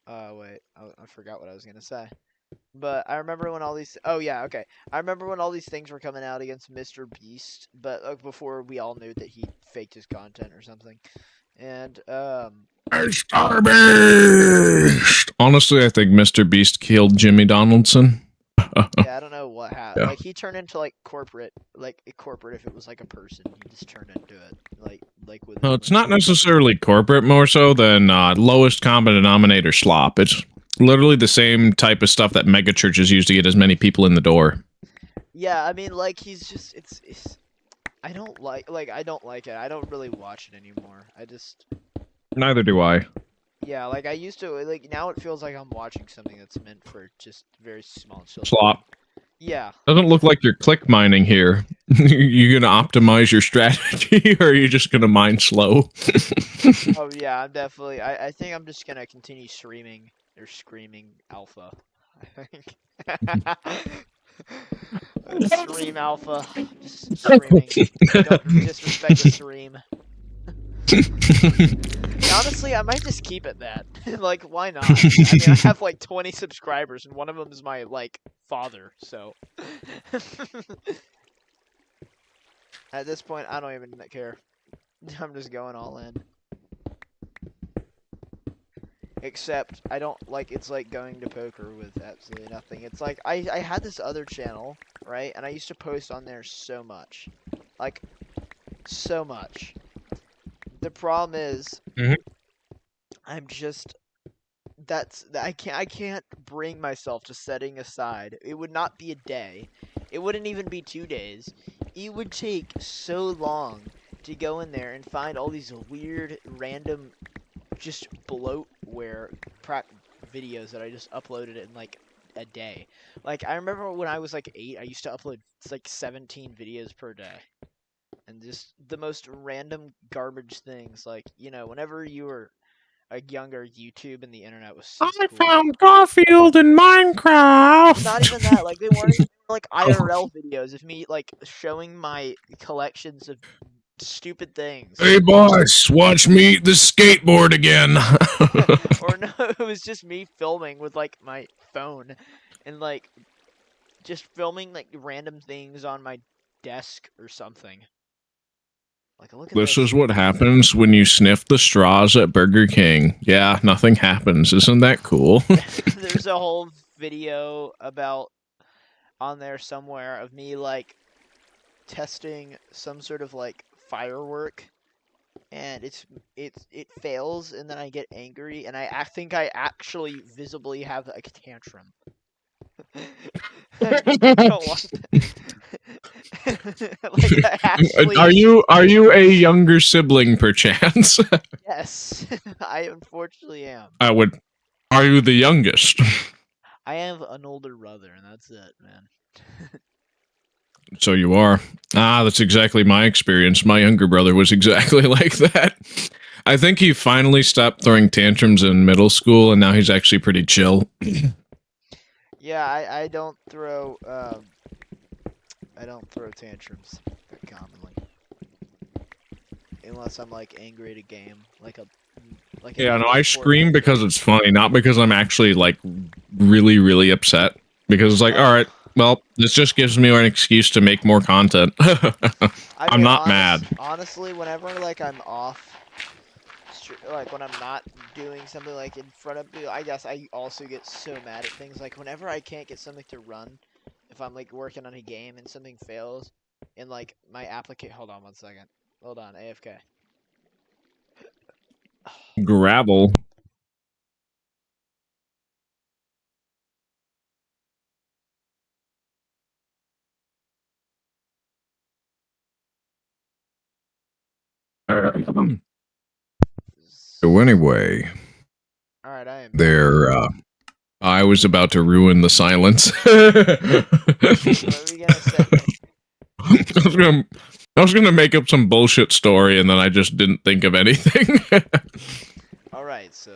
Speaker 1: wait, I forgot what I was gonna say. But I remember when all these... Oh, yeah, okay. I remember when all these things were coming out against Mr. Beast, but before we all knew that he faked his content or something. And,
Speaker 2: Mr. Beast! Honestly, I think Mr. Beast killed Jimmy Donaldson.
Speaker 1: yeah, I don't know what happened.
Speaker 2: Yeah.
Speaker 1: Like, he turned into, like, corporate if it was, like, a person. He just turned into it. Like with...
Speaker 2: Well, it's not necessarily corporate, more so than lowest common denominator slop. It's literally the same type of stuff that mega churches use to get as many people in the door.
Speaker 1: Yeah, I mean, like, he's just... It's I don't like it. I don't really watch it anymore. I just...
Speaker 2: Neither do I.
Speaker 1: Yeah, like, I used to... Like, now it feels like I'm watching something that's meant for just very small children.
Speaker 2: Slop.
Speaker 1: Yeah.
Speaker 2: Doesn't look like you're click mining here. You gonna optimize your strategy, or are you just gonna mine slow?
Speaker 1: Oh, yeah, I'm definitely... I think I'm just gonna continue streaming or screaming alpha. I think. Stream alpha. Just screaming. Don't disrespect the stream. Honestly, I might just keep it that. Like, why not? I mean, I have like 20 subscribers, and one of them is my, like, father, so. At this point, I don't even care. I'm just going all in. Except, I don't, like, it's like going to poker with absolutely nothing. It's like, I had this other channel, right? And I used to post on there so much. Like, so much. The problem is, I'm just... I can't bring myself to setting aside. It would not be a day. It wouldn't even be 2 days. It would take so long to go in there and find all these weird, random, just bloatware videos that I just uploaded in like a day. Like, I remember when I was like 8, I used to upload like 17 videos per day. And just the most random garbage things. Like, you know, whenever you were a younger, YouTube and the internet was so
Speaker 2: I
Speaker 1: cool.
Speaker 2: found Garfield in Minecraft.
Speaker 1: Not even that. Like, they weren't even like IRL videos of me like showing my collections of stupid things.
Speaker 2: Hey boss, watch me eat the skateboard again.
Speaker 1: Or no, it was just me filming with like my phone and like just filming like random things on my desk or something. Like, look at
Speaker 2: This
Speaker 1: this.
Speaker 2: is what happens when you sniff the straws at Burger King. Yeah, nothing happens. Isn't that cool?
Speaker 1: There's a whole video about on there somewhere of me like testing some sort of like firework, and it fails, and then I get angry, and I think I actually visibly have like a tantrum. I don't want like, actually...
Speaker 2: Are you a younger sibling perchance?
Speaker 1: Yes, I unfortunately am.
Speaker 2: Are you the youngest?
Speaker 1: I have an older brother, and that's it, man.
Speaker 2: So you are. Ah, that's exactly my experience. My younger brother was exactly like that. I think he finally stopped throwing tantrums in middle school, and now he's actually pretty chill.
Speaker 1: Yeah, I don't throw tantrums very commonly, unless I'm like angry at a game,
Speaker 2: Yeah, no, I scream because it's funny, not because I'm actually like really, really upset. Because it's like, all right, well, this just gives me an excuse to make more content. I'm not mad.
Speaker 1: Honestly, whenever like I'm off, like when I'm not doing something like in front of you, I guess I also get so mad at things. Like whenever I can't get something to run, if I'm like working on a game and something fails, and like my application. Hold on 1 second. Hold on, AFK.
Speaker 2: Gravel. So anyway.
Speaker 1: All Alright, I am.
Speaker 2: There, I was about to ruin the silence.
Speaker 1: What were you gonna say?
Speaker 2: I was gonna make up some bullshit story, and then I just didn't think of anything.
Speaker 1: Alright, so...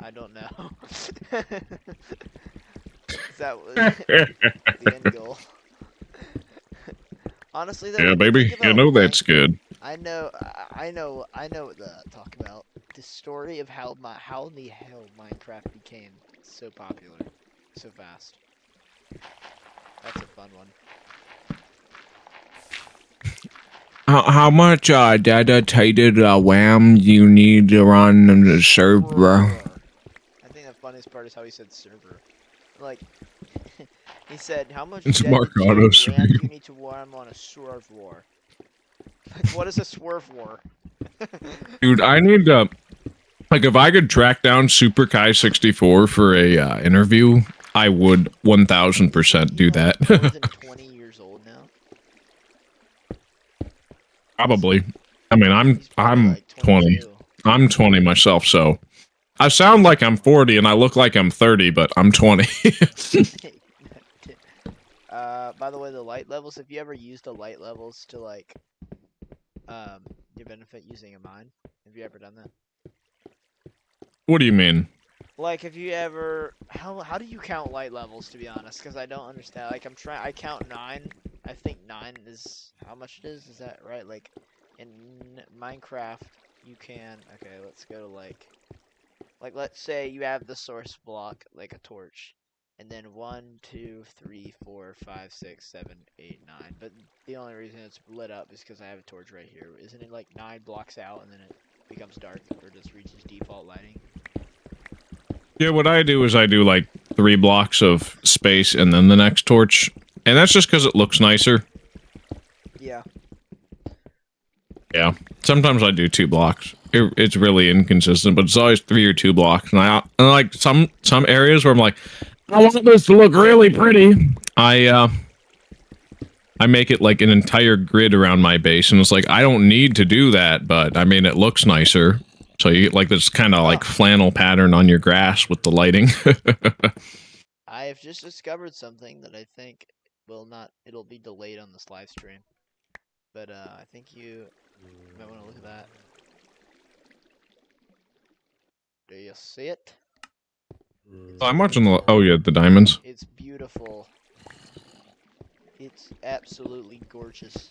Speaker 1: I don't know. That was the end goal. Honestly, though,
Speaker 2: Yeah, baby, you know that's good.
Speaker 1: I know what the talk about. The story of how in the hell Minecraft became so popular, so fast. That's a fun one.
Speaker 2: How much dedicated RAM you need to run the server?
Speaker 1: I think the funniest part is how he said server. Like, he said, how much
Speaker 2: It's
Speaker 1: dedicated
Speaker 2: Marcado's.
Speaker 1: RAM do you need to run on a swerve war? Like, what is a swerve war?
Speaker 2: Dude, I need to... Like, if I could track down Super Kai 64 for a interview, I would 1000% do that.
Speaker 1: More than 20 years old now?
Speaker 2: Probably. I mean, I'm
Speaker 1: like
Speaker 2: 20. I'm 20 myself, so I sound like I'm 40 and I look like I'm 30, but I'm 20.
Speaker 1: By the way, the light levels, have you ever used the light levels to, like, your benefit using a mine? Have you ever done that?
Speaker 2: What do you mean?
Speaker 1: Like, have you ever... How do you count light levels, to be honest? Because I don't understand. Like, I count 9. I think 9 is how much it is. Is that right? Like, in Minecraft, you can... Okay, let's go to, like, let's say you have the source block, like a torch. And then 1, 2, 3, 4, 5, 6, 7, 8, 9. But the only reason it's lit up is because I have a torch right here. Isn't it, like, 9 blocks out and then it becomes dark or just reaches default lighting?
Speaker 2: Yeah, what I do is I do like 3 blocks of space and then the next torch. And that's just because it looks nicer.
Speaker 1: Yeah.
Speaker 2: Yeah. Sometimes I do 2 blocks. It's really inconsistent, but it's always 3 or 2 blocks. And like some areas where I'm like, I want this to look really pretty. I make it like an entire grid around my base, and it's like, I don't need to do that, but I mean, it looks nicer. So you get like this kind of like flannel pattern on your grass with the lighting.
Speaker 1: I have just discovered something that I think it'll be delayed on this live stream. But I think you might want to look at that. Do you see it?
Speaker 2: I'm watching the, oh yeah, the diamonds.
Speaker 1: It's beautiful. It's absolutely gorgeous.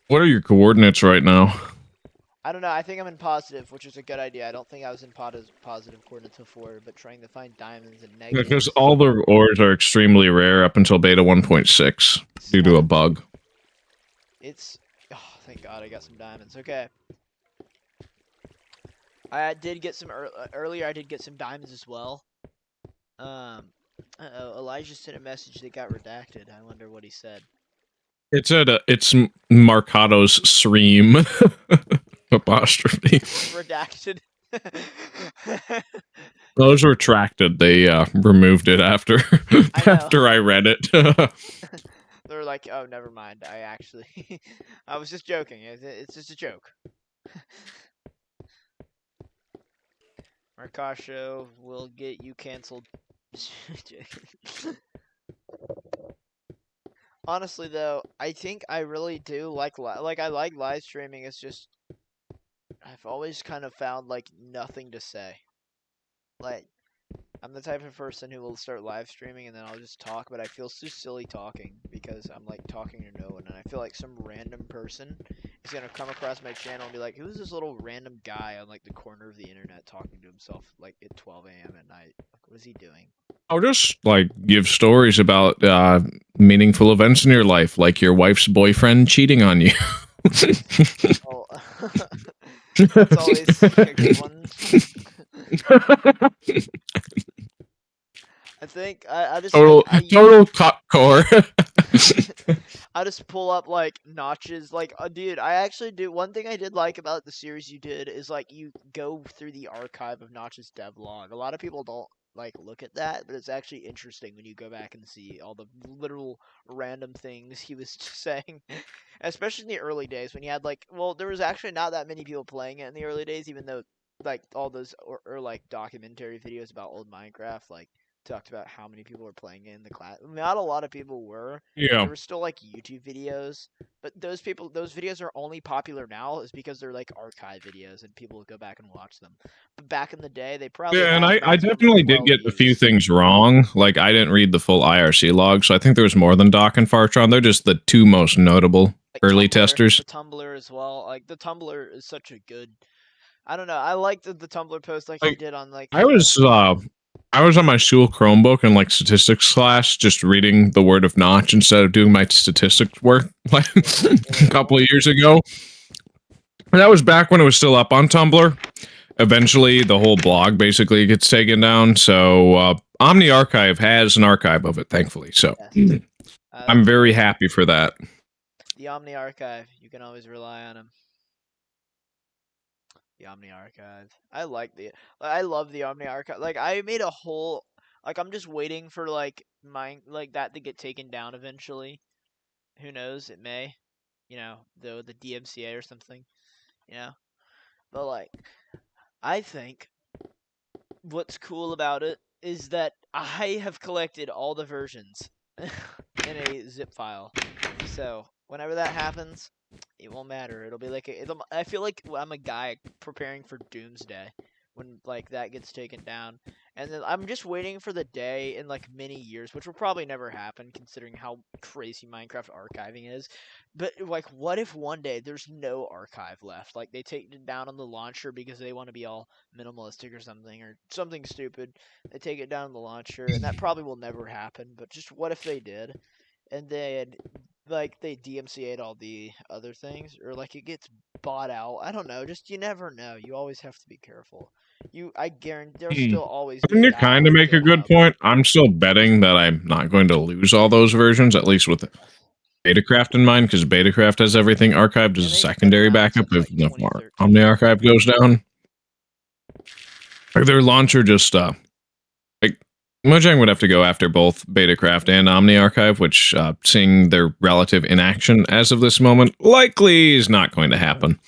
Speaker 2: What are your coordinates right now?
Speaker 1: I don't know. I think I'm in positive, which is a good idea. I don't think I was in positive coordinates before, but trying to find diamonds and negatives.
Speaker 2: Because all the ores are extremely rare up until beta 1.6 due to a bug.
Speaker 1: It's... Oh, thank God I got some diamonds. Okay. I did get some... Earlier I did get some diamonds as well. Elijah sent a message that got redacted. I wonder what he said.
Speaker 2: It's Marcado's Sream. Apostrophe.
Speaker 1: Redacted.
Speaker 2: Those were retracted. They removed it after I read it.
Speaker 1: They were like, "Oh, never mind. I actually, I was just joking. It's just a joke." Marcasho will get you canceled. Honestly, though, I think I really do like I like live streaming. It's just I've always kind of found like nothing to say. Like I'm the type of person who will start live streaming and then I'll just talk, but I feel so silly talking because I'm like talking to no one, and I feel like some random person is gonna come across my channel and be like, "Who's this little random guy on like the corner of the internet talking to himself like at 12 a.m. at night? Like, what is he doing?"
Speaker 2: I'll just like give stories about meaningful events in your life, like your wife's boyfriend cheating on you.
Speaker 1: Oh, that's always a good one. I think I just
Speaker 2: total core.
Speaker 1: I just pull up like notches. Like, dude, I actually do. One thing I did like about the series you did is like you go through the archive of Notch's devlog. A lot of people don't like look at that, but it's actually interesting when you go back and see all the literal random things he was saying, especially in the early days when you had like, well, there was actually not that many people playing it in the early days, even though like all those or like documentary videos about old Minecraft, like talked about how many people were playing it in the class. Not a lot of people were.
Speaker 2: Yeah.
Speaker 1: There were still like YouTube videos, but those videos are only popular now is because they're like archive videos and people go back and watch them. But back in the day, they probably
Speaker 2: Yeah, and
Speaker 1: had
Speaker 2: I
Speaker 1: maximum of
Speaker 2: definitely did
Speaker 1: 12
Speaker 2: get a few
Speaker 1: views.
Speaker 2: things wrong. Like, I didn't read the full IRC log, so I think there was more than Doc and Fartron. They're just the two most notable
Speaker 1: Like
Speaker 2: early
Speaker 1: Tumblr,
Speaker 2: testers.
Speaker 1: the Tumblr as well. Like the Tumblr is such a good. I don't know. I liked the Tumblr post like he
Speaker 2: Like,
Speaker 1: did on like
Speaker 2: I was on my school Chromebook in like statistics class, just reading the word of Notch instead of doing my statistics work like a couple of years ago. And that was back when it was still up on Tumblr. Eventually, the whole blog basically gets taken down. So Omni Archive has an archive of it, thankfully. So
Speaker 1: yes.
Speaker 2: I'm very happy for that.
Speaker 1: The Omni Archive, you can always rely on him. The Omni Archive. I love the Omni Archive. Like I made a whole like I'm just waiting for like that to get taken down eventually. Who knows? It may. You know, the DMCA or something. You know? But like I think what's cool about it is that I have collected all the versions in a zip file. So whenever that happens, it won't matter. It'll be like I feel like I'm a guy preparing for Doomsday when like that gets taken down, and then I'm just waiting for the day in like many years, which will probably never happen considering how crazy Minecraft archiving is. But like, what if one day there's no archive left? Like they take it down on the launcher because they want to be all minimalistic or something stupid. They take it down on the launcher, and that probably will never happen. But just what if they did? And then like they DMCA'd all the other things, or like it gets bought out. I don't know. Just you never know. You always have to be careful. I guarantee there'll still always be
Speaker 2: And
Speaker 1: a
Speaker 2: you
Speaker 1: guy
Speaker 2: kind of
Speaker 1: on
Speaker 2: make a good
Speaker 1: GitHub.
Speaker 2: point. I'm still betting that I'm not going to lose all those versions, at least with Betacraft in mind, because Betacraft has everything archived as a
Speaker 1: And they've been
Speaker 2: secondary
Speaker 1: around
Speaker 2: backup
Speaker 1: since
Speaker 2: if
Speaker 1: like
Speaker 2: the
Speaker 1: 2013.
Speaker 2: Omni Archive goes down. Like their launcher just like Mojang would have to go after both Betacraft and Omni Archive, which seeing their relative inaction as of this moment likely is not going to happen.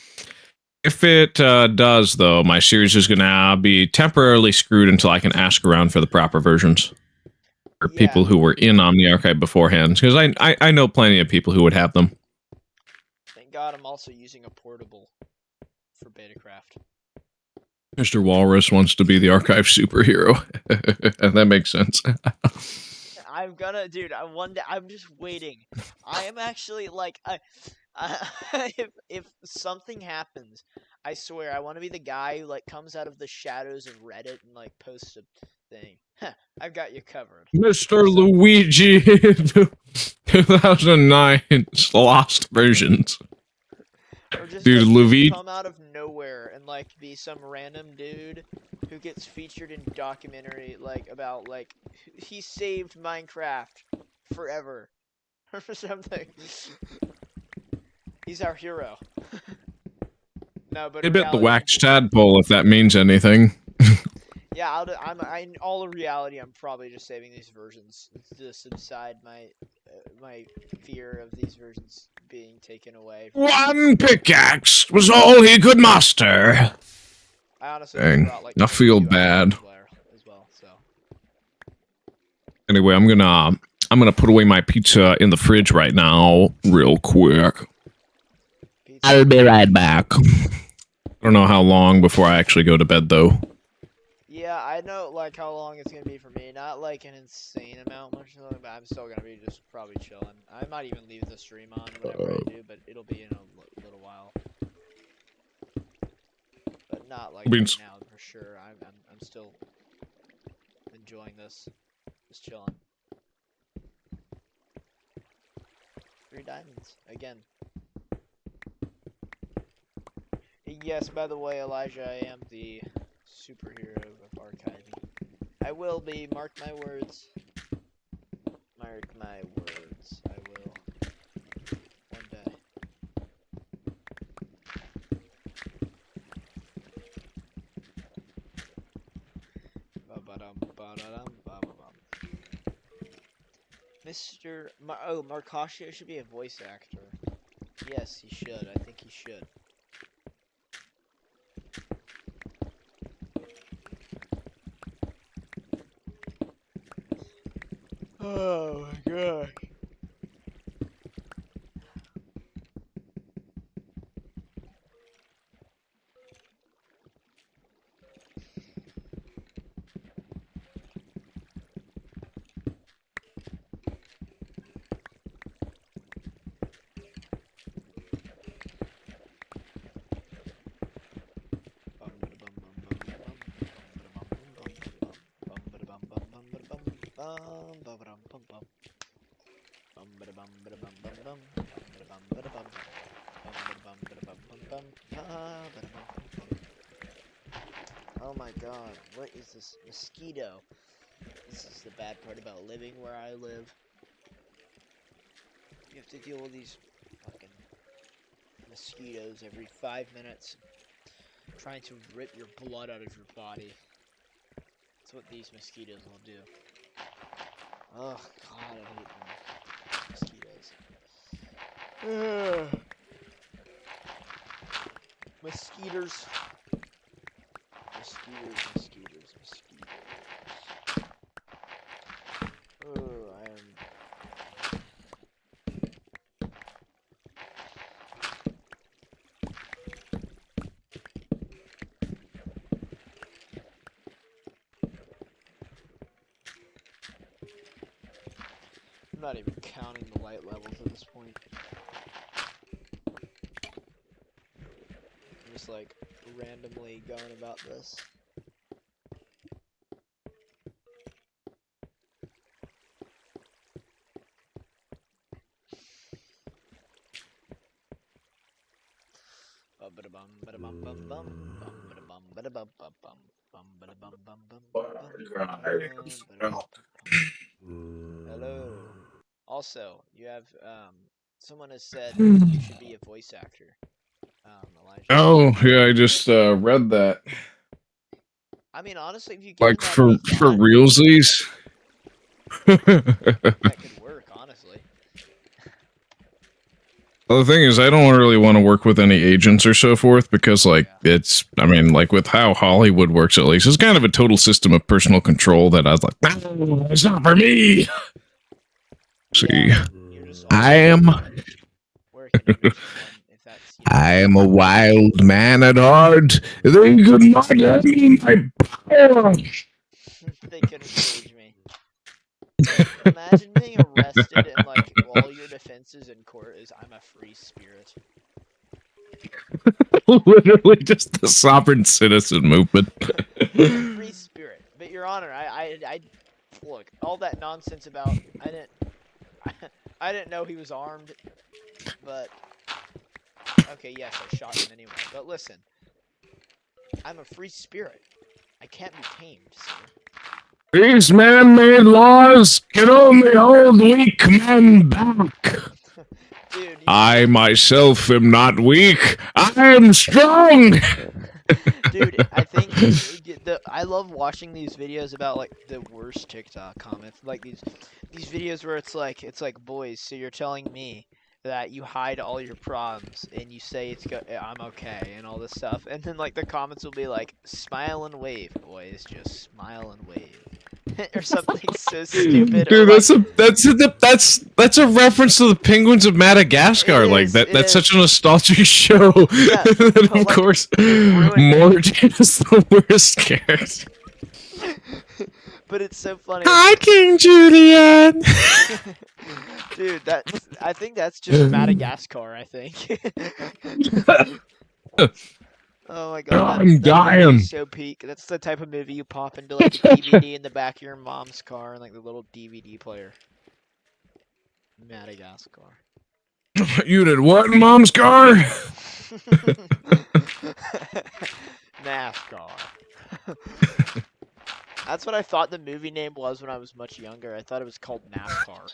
Speaker 2: If it does, though, my series is going to be temporarily screwed until I can ask around for the proper versions. For people who were in Omni Archive beforehand, because I know plenty of people who would have them.
Speaker 1: Thank God I'm also using a portable for Betacraft.
Speaker 2: Mr. Walrus wants to be the archive superhero. And that makes sense.
Speaker 1: I'm gonna, dude. One day, I'm just waiting. I am actually like, if something happens, I swear I want to be the guy who like comes out of the shadows of Reddit and like posts a thing. I've got you covered,
Speaker 2: Mr. Luigi 2009's Lost Versions.
Speaker 1: Or just
Speaker 2: dude,
Speaker 1: like
Speaker 2: Luigi
Speaker 1: come out of nowhere and like be some random dude who gets featured in documentary like about like he saved Minecraft forever or something. He's our hero. No, but
Speaker 2: I bet the
Speaker 1: reality,
Speaker 2: wax tadpole, if that means anything.
Speaker 1: yeah, in all reality, I'm probably just saving these versions to subside my fear of these versions being taken away.
Speaker 2: One pickaxe was all he could muster.
Speaker 1: I honestly
Speaker 2: Dang,
Speaker 1: brought like
Speaker 2: I feel
Speaker 1: 22
Speaker 2: bad.
Speaker 1: as well, so.
Speaker 2: Anyway, I'm gonna put away my pizza in the fridge right now, real quick. Pizza. I'll be right back. I don't know how long before I actually go to bed, though.
Speaker 1: Yeah, I know like how long it's gonna be for me. Not like an insane amount, much longer, but I'm still gonna be just probably chilling. I might even leave the stream on whenever I do, but it'll be in a little while. But not like right now for sure. I'm still enjoying this, just chilling. 3 diamonds again. Yes, by the way, Elijah, I am the superhero of archiving. I will be, mark my words. Mark my words, I will. One day. Mr. Marcasio should be a voice actor. Yes, he should. I think he should. Oh my god. Oh my god, what is this mosquito? This is the bad part about living where I live. You have to deal with these fucking mosquitoes every 5 minutes, trying to rip your blood out of your body. That's what these mosquitoes will do. Oh god, I hate them. Mosquitoes. Mosquitoes. Mosquitoes. Oh, I am. I'm not even counting the light levels at this point. I'm just like randomly going about this. Hello. Also, you have someone has said you should be a voice actor. Elijah.
Speaker 2: Oh, yeah, I just read that.
Speaker 1: I mean, honestly, if you give
Speaker 2: Like,
Speaker 1: that
Speaker 2: for
Speaker 1: any thought,
Speaker 2: realsies?
Speaker 1: that could work, honestly.
Speaker 2: Well, the thing is, I don't really want to work with any agents or so forth because, like, it's, I mean, like, with how Hollywood works at least, it's kind of a total system of personal control that I was like, no, it's not for me. See, I am. I am a wild man at heart. They could not have me my power.
Speaker 1: They couldn't cage me. Imagine being arrested and like all your defenses in court is I'm a free spirit.
Speaker 2: Literally just the sovereign citizen movement.
Speaker 1: Free spirit. But Your Honor, I look, all that nonsense about I didn't know he was armed, but okay, yes, I shot him anyway. But listen, I'm a free spirit. I can't be tamed, sir.
Speaker 2: These man-made laws can only hold weak men back. Dude, I myself am not weak. I am strong.
Speaker 1: Dude, I think I love watching these videos about like the worst TikTok comments, like these videos where it's like boys, so you're telling me that you hide all your problems and you say I'm okay and all this stuff, and then like the comments will be like smile and wave, boys, just smile and wave. Or something so stupid.
Speaker 2: Dude, that's a reference to the Penguins of Madagascar. Like that's such a nostalgic show. Yeah, and of course, Morgan is the worst character.
Speaker 1: But it's so funny.
Speaker 2: Hi, King Julian.
Speaker 1: Dude, I think that's just Madagascar. I think. Oh my god,
Speaker 2: I'm dying.
Speaker 1: So peak. That's the type of movie you pop into like the DVD in the back of your mom's car and like the little DVD player. Madagascar.
Speaker 2: You did what in Mom's car?
Speaker 1: NASCAR. That's what I thought the movie name was when I was much younger. I thought it was called NASCAR.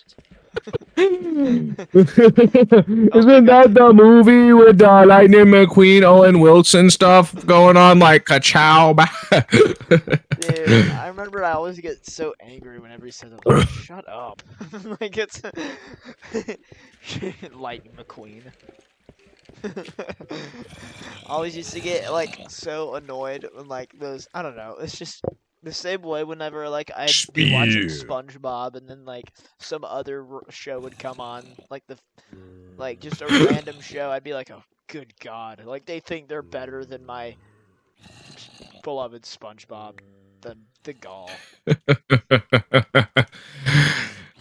Speaker 2: Isn't that the movie with Lightning McQueen, Owen Wilson stuff going on like a chow?
Speaker 1: Dude, I remember I always get so angry whenever he said that. Like, shut up. Like it's Lightning McQueen. I always used to get like so annoyed when like those, I don't know, it's just The same way whenever like I'd be watching SpongeBob and then like some other show would come on, like just a random show, I'd be like, oh good god, like they think they're better than my beloved SpongeBob, the gall.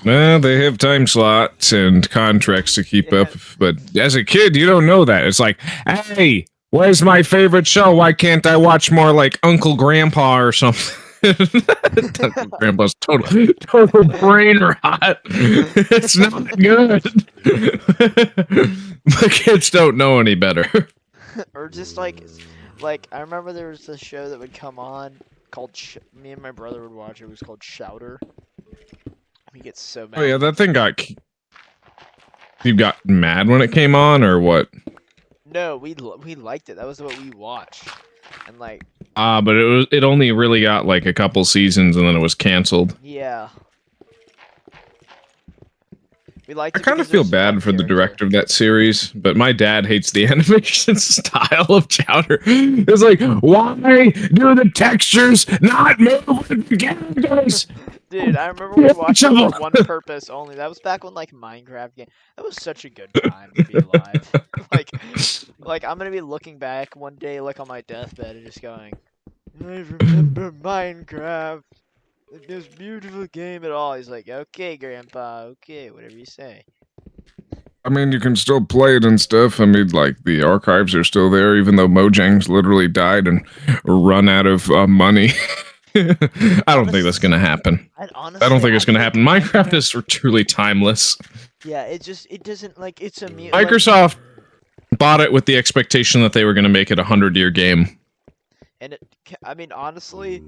Speaker 2: Well, they have time slots and contracts to keep up, but as a kid, you don't know that. It's like, hey, where's my favorite show? Why can't I watch more like Uncle Grandpa or something? Uncle Grandpa's total brain rot. It's not good. My kids don't know any better.
Speaker 1: Or just like I remember there was this show that would come on called me and my brother would watch it. It was called Shouter. He gets so mad.
Speaker 2: Oh yeah, that thing got. You got mad when it came on, or what?
Speaker 1: No, we liked it. That was what we watched, and like.
Speaker 2: But it only really got like a couple seasons, and then it was canceled.
Speaker 1: Yeah. We liked it.
Speaker 2: I kind of feel bad for the director of that series, but my dad hates the animation style of Chowder. It's like, why do the textures not move with the characters?
Speaker 1: Dude, I remember we watched it for one purpose only. That was back when like Minecraft game. That was such a good time to be alive. like I'm gonna be looking back one day, like on my deathbed, and just going, I remember Minecraft. This beautiful game at all. He's like, okay, Grandpa, okay, whatever you say.
Speaker 2: I mean, you can still play it and stuff. I mean, like, the archives are still there, even though Mojang's literally died and run out of money. I don't think that's going to happen. I don't think it's going to happen. Minecraft is truly timeless.
Speaker 1: Yeah, it doesn't, like, it's a...
Speaker 2: Microsoft bought it with the expectation that they were going to make it a 100-year game.
Speaker 1: And, I mean, honestly,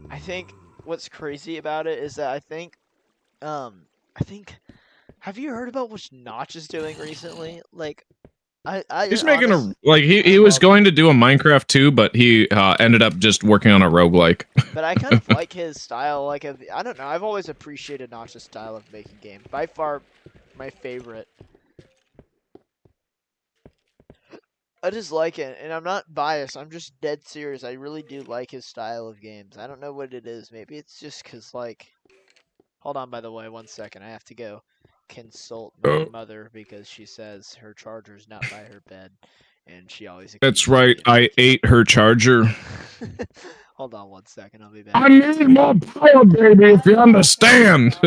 Speaker 1: I think... What's crazy about it is that I think, have you heard about what Notch is doing recently? Like,
Speaker 2: he's making he was going to do a Minecraft 2, but he ended up just working on a roguelike.
Speaker 1: But I kind of like his style. I don't know. I've always appreciated Notch's style of making games. By far, my favorite. I just like it, and I'm not biased. I'm just dead serious. I really do like his style of games. I don't know what it is. Maybe it's just because, like... Hold on, by the way, 1 second. I have to go consult my mother because she says her charger's not by her bed, and she always...
Speaker 2: That's right. I ate her charger.
Speaker 1: Hold on 1 second. I'll be back.
Speaker 2: I need more power, baby, if you understand.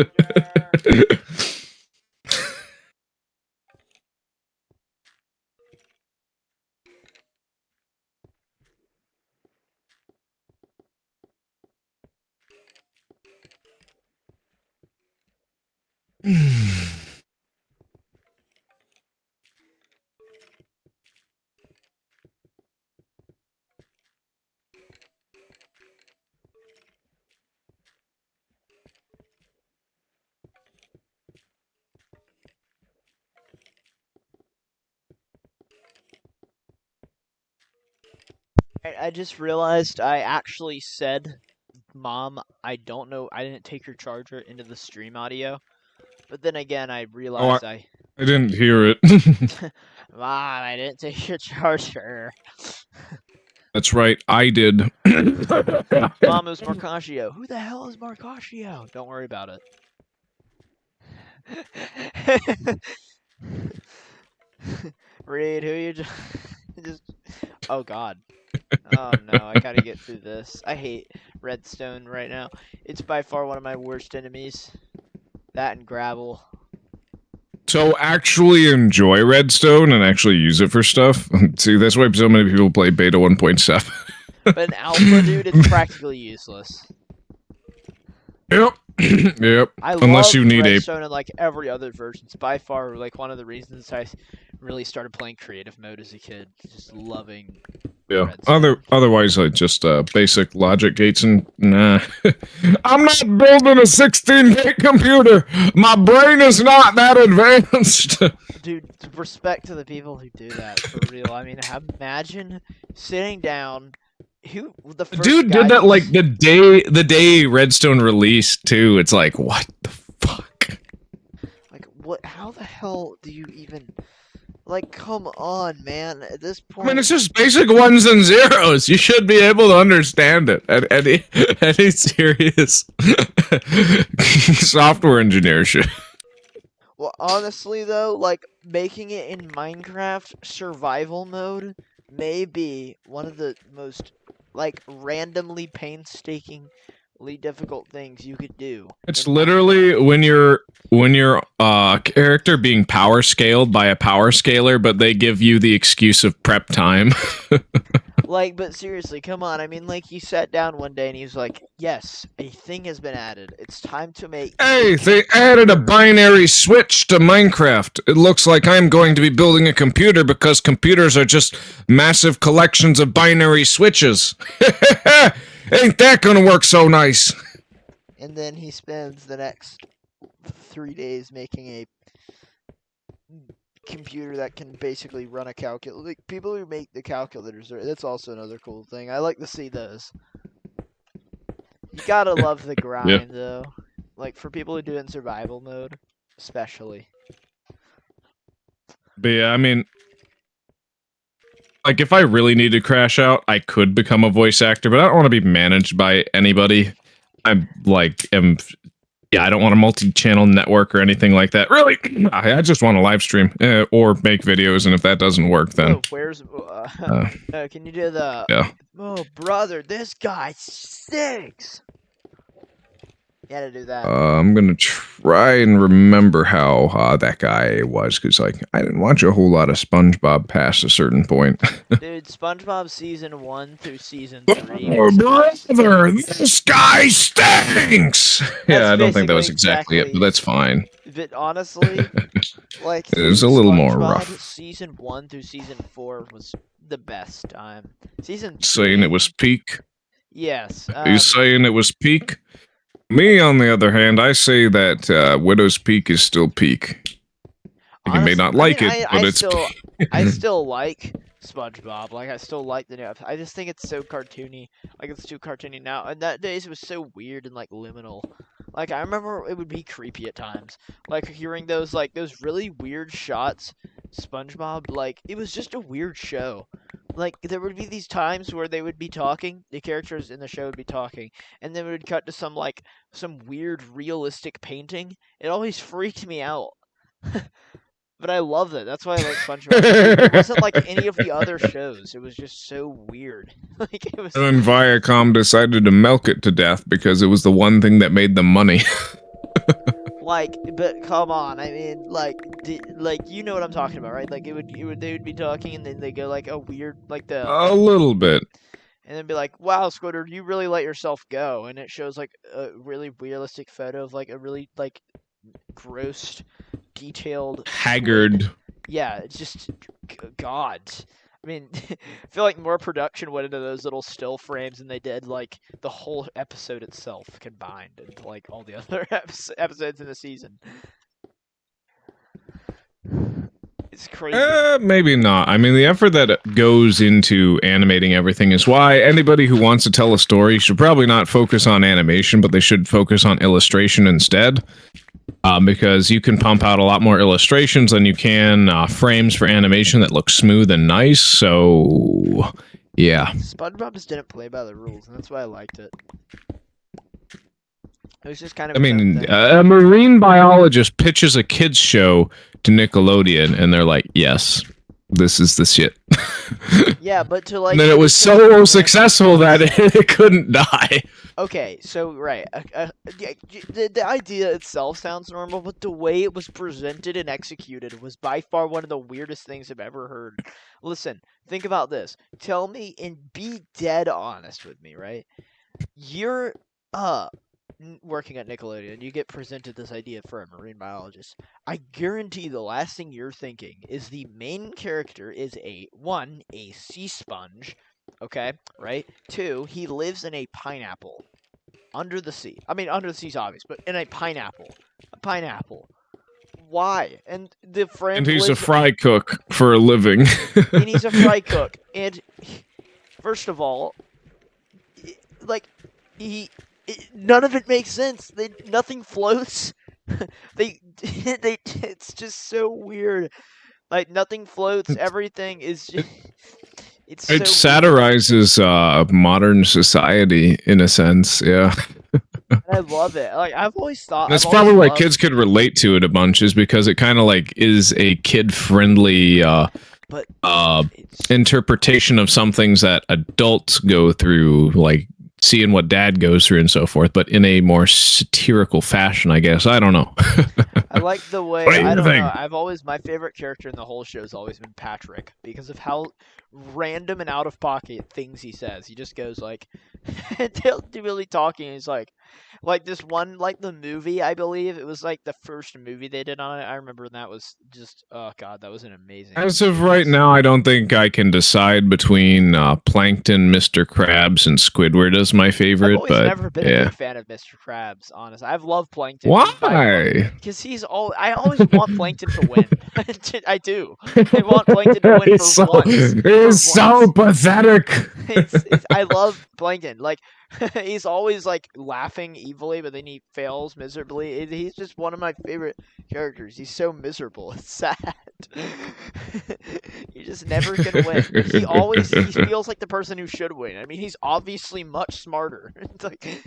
Speaker 1: I just realized I actually said, Mom, I don't know, I didn't take your charger into the stream audio. But then again, I realized I
Speaker 2: didn't hear it.
Speaker 1: Mom, I didn't take your charger.
Speaker 2: That's right, I did.
Speaker 1: Mom, it was Marcaccio. Who the hell is Marcaccio? Don't worry about it. Reed, who you just... Oh, God. Oh, no, I gotta get through this. I hate Redstone right now. It's by far one of my worst enemies. That and gravel.
Speaker 2: So actually enjoy Redstone and actually use it for stuff. See, that's why so many people play Beta 1.7.
Speaker 1: But in Alpha, dude, it's practically useless.
Speaker 2: Yep. Yep.
Speaker 1: I love Redstone and like every other version. It's by far like one of the reasons I really started playing creative mode as a kid. Just loving.
Speaker 2: Yeah. Otherwise, like just basic logic gates and nah. I'm not building a 16-bit computer. My brain is not that advanced.
Speaker 1: Dude, respect to the people who do that for real. I mean, imagine sitting down. The first
Speaker 2: dude did that like the day Redstone released too. It's like, what the fuck?
Speaker 1: Like, what? How the hell do you even Like, come on, man. At this point,
Speaker 2: I mean, it's just basic ones and zeros. You should be able to understand it. Any serious software engineer should.
Speaker 1: well, honestly though, like making it in Minecraft survival mode may be one of the most like randomly painstakingly difficult things you could do.
Speaker 2: It's
Speaker 1: in
Speaker 2: literally
Speaker 1: Minecraft.
Speaker 2: when your character being power scaled by a power scaler, but they give you the excuse of prep time.
Speaker 1: Like, but seriously, come on. I mean, like, he sat down one day and he was like, yes, a thing has been added. It's time to make
Speaker 2: Hey, they added a binary switch to Minecraft. It looks like I'm going to be building a computer because computers are just massive collections of binary switches. Ain't that gonna work so nice?
Speaker 1: And then he spends the next 3 days making a computer that can basically run a calculator. Like, people who make the calculators, that's also another cool thing. I like to see those. You gotta love the grind, though. Like, for people who do it in survival mode, especially.
Speaker 2: But yeah, I mean, like, if I really need to crash out, I could become a voice actor, but I don't want to be managed by anybody. I don't want a multi-channel network or anything like that. Really, I just want to live stream or make videos, and if that doesn't work, then
Speaker 1: where's can you do the?
Speaker 2: Yeah.
Speaker 1: Oh, brother, this guy stinks. You gotta do that.
Speaker 2: I'm gonna try and remember how that guy was, because like I didn't watch a whole lot of SpongeBob past a certain point.
Speaker 1: Dude, SpongeBob season 1 through season 3.
Speaker 2: Oh, brother, this guy stinks. Yeah, I don't think that was exactly it, but that's fine.
Speaker 1: But honestly, like,
Speaker 2: it was a little more rough.
Speaker 1: Season 1 through season 4 was the best time. Season 3,
Speaker 2: saying it was peak.
Speaker 1: Yes.
Speaker 2: Are you saying it was peak? Me, on the other hand, I say that Widow's Peak is still peak. You may not like it, but it's
Speaker 1: still, I still like SpongeBob. Like, I still like the new episode. I just think it's so cartoony. Like, it's too cartoony now. And that days it was so weird and, like, liminal. Like, I remember it would be creepy at times. Like, hearing those, like, those really weird shots. SpongeBob, like, it was just a weird show. Like, there would be these times where they would be talking, the characters in the show would be talking, and then it would cut to some, like, some weird realistic painting. It always freaked me out. But I love it. That's why I like SpongeBob. It wasn't like any of the other shows. It was just so weird. Like, it was.
Speaker 2: And then Viacom decided to milk it to death because it was the one thing that made them money.
Speaker 1: Like, but come on, I mean, like, you know what I'm talking about, right? Like, they would be talking, and then they go like a weird, like
Speaker 2: a little bit,
Speaker 1: and then be like, "Wow, Squidward, you really let yourself go," and it shows like a really realistic photo of like a really like gross, detailed,
Speaker 2: haggard.
Speaker 1: Squid. Yeah, it's just God. I mean, I feel like more production went into those little still frames than they did like the whole episode itself combined into like all the other episodes in the season. It's crazy.
Speaker 2: Maybe not. I mean, the effort that goes into animating everything is why anybody who wants to tell a story should probably not focus on animation, but they should focus on illustration instead. Because you can pump out a lot more illustrations than you can frames for animation that look smooth and nice, so yeah.
Speaker 1: SpongeBob just didn't play by the rules, and that's why I liked it. It was just kind of.
Speaker 2: I mean, a marine biologist pitches a kids show to Nickelodeon, and they're like, "Yes, this is the shit."
Speaker 1: Yeah, but to like.
Speaker 2: And then it was so successful that it couldn't die.
Speaker 1: Okay, so right, the idea itself sounds normal, but the way it was presented and executed was by far one of the weirdest things I've ever heard. Listen, think about this. Tell me and be dead honest with me, right? You're working at Nickelodeon, you get presented this idea for a marine biologist. I guarantee the last thing you're thinking is the main character is a sea sponge. Okay, right? 2, he lives in a pineapple. Under the sea. I mean, under the sea's obvious, but in a pineapple. A pineapple. Why? And the friend.
Speaker 2: And he's a fry cook for a living.
Speaker 1: And he's a fry cook. And, first of all, like, none of it makes sense. Nothing floats. It's just so weird. Like nothing floats. Everything is just. It's
Speaker 2: It
Speaker 1: so
Speaker 2: satirizes modern society in a sense, yeah.
Speaker 1: and I love it. Like I've always thought,
Speaker 2: That's
Speaker 1: I've always
Speaker 2: probably why
Speaker 1: loved.
Speaker 2: kids could relate to it a bunch, is because it kind of like is a kid-friendly
Speaker 1: But
Speaker 2: interpretation of some things that adults go through, like seeing what dad goes through and so forth, but in a more satirical fashion, I guess. I don't know.
Speaker 1: I like the way,
Speaker 2: What do you
Speaker 1: I don't
Speaker 2: think?
Speaker 1: know. I've always, my favorite character in the whole show has always been Patrick because of how random and out of pocket things he says. He just goes like, he'll be really talking. And he's like this one, like the movie, I believe it was like the first movie they did on it. I remember that was just, oh god, that was an amazing.
Speaker 2: As of right now, I don't think I can decide between Plankton, Mr. Krabs, and Squidward as my favorite.
Speaker 1: I've always
Speaker 2: but
Speaker 1: never been
Speaker 2: yeah.
Speaker 1: a big fan of Mr. Krabs, honestly. I've loved Plankton.
Speaker 2: Why?
Speaker 1: Because he's all. I always want Plankton to win. I do. I want Plankton to win for once.
Speaker 2: He's so pathetic.
Speaker 1: I love Plankton. Like, he's always like laughing evilly, but then he fails miserably. He's just one of my favorite characters. He's so miserable. It's sad. He just never can win. He feels like the person who should win. I mean, he's obviously much smarter. It's like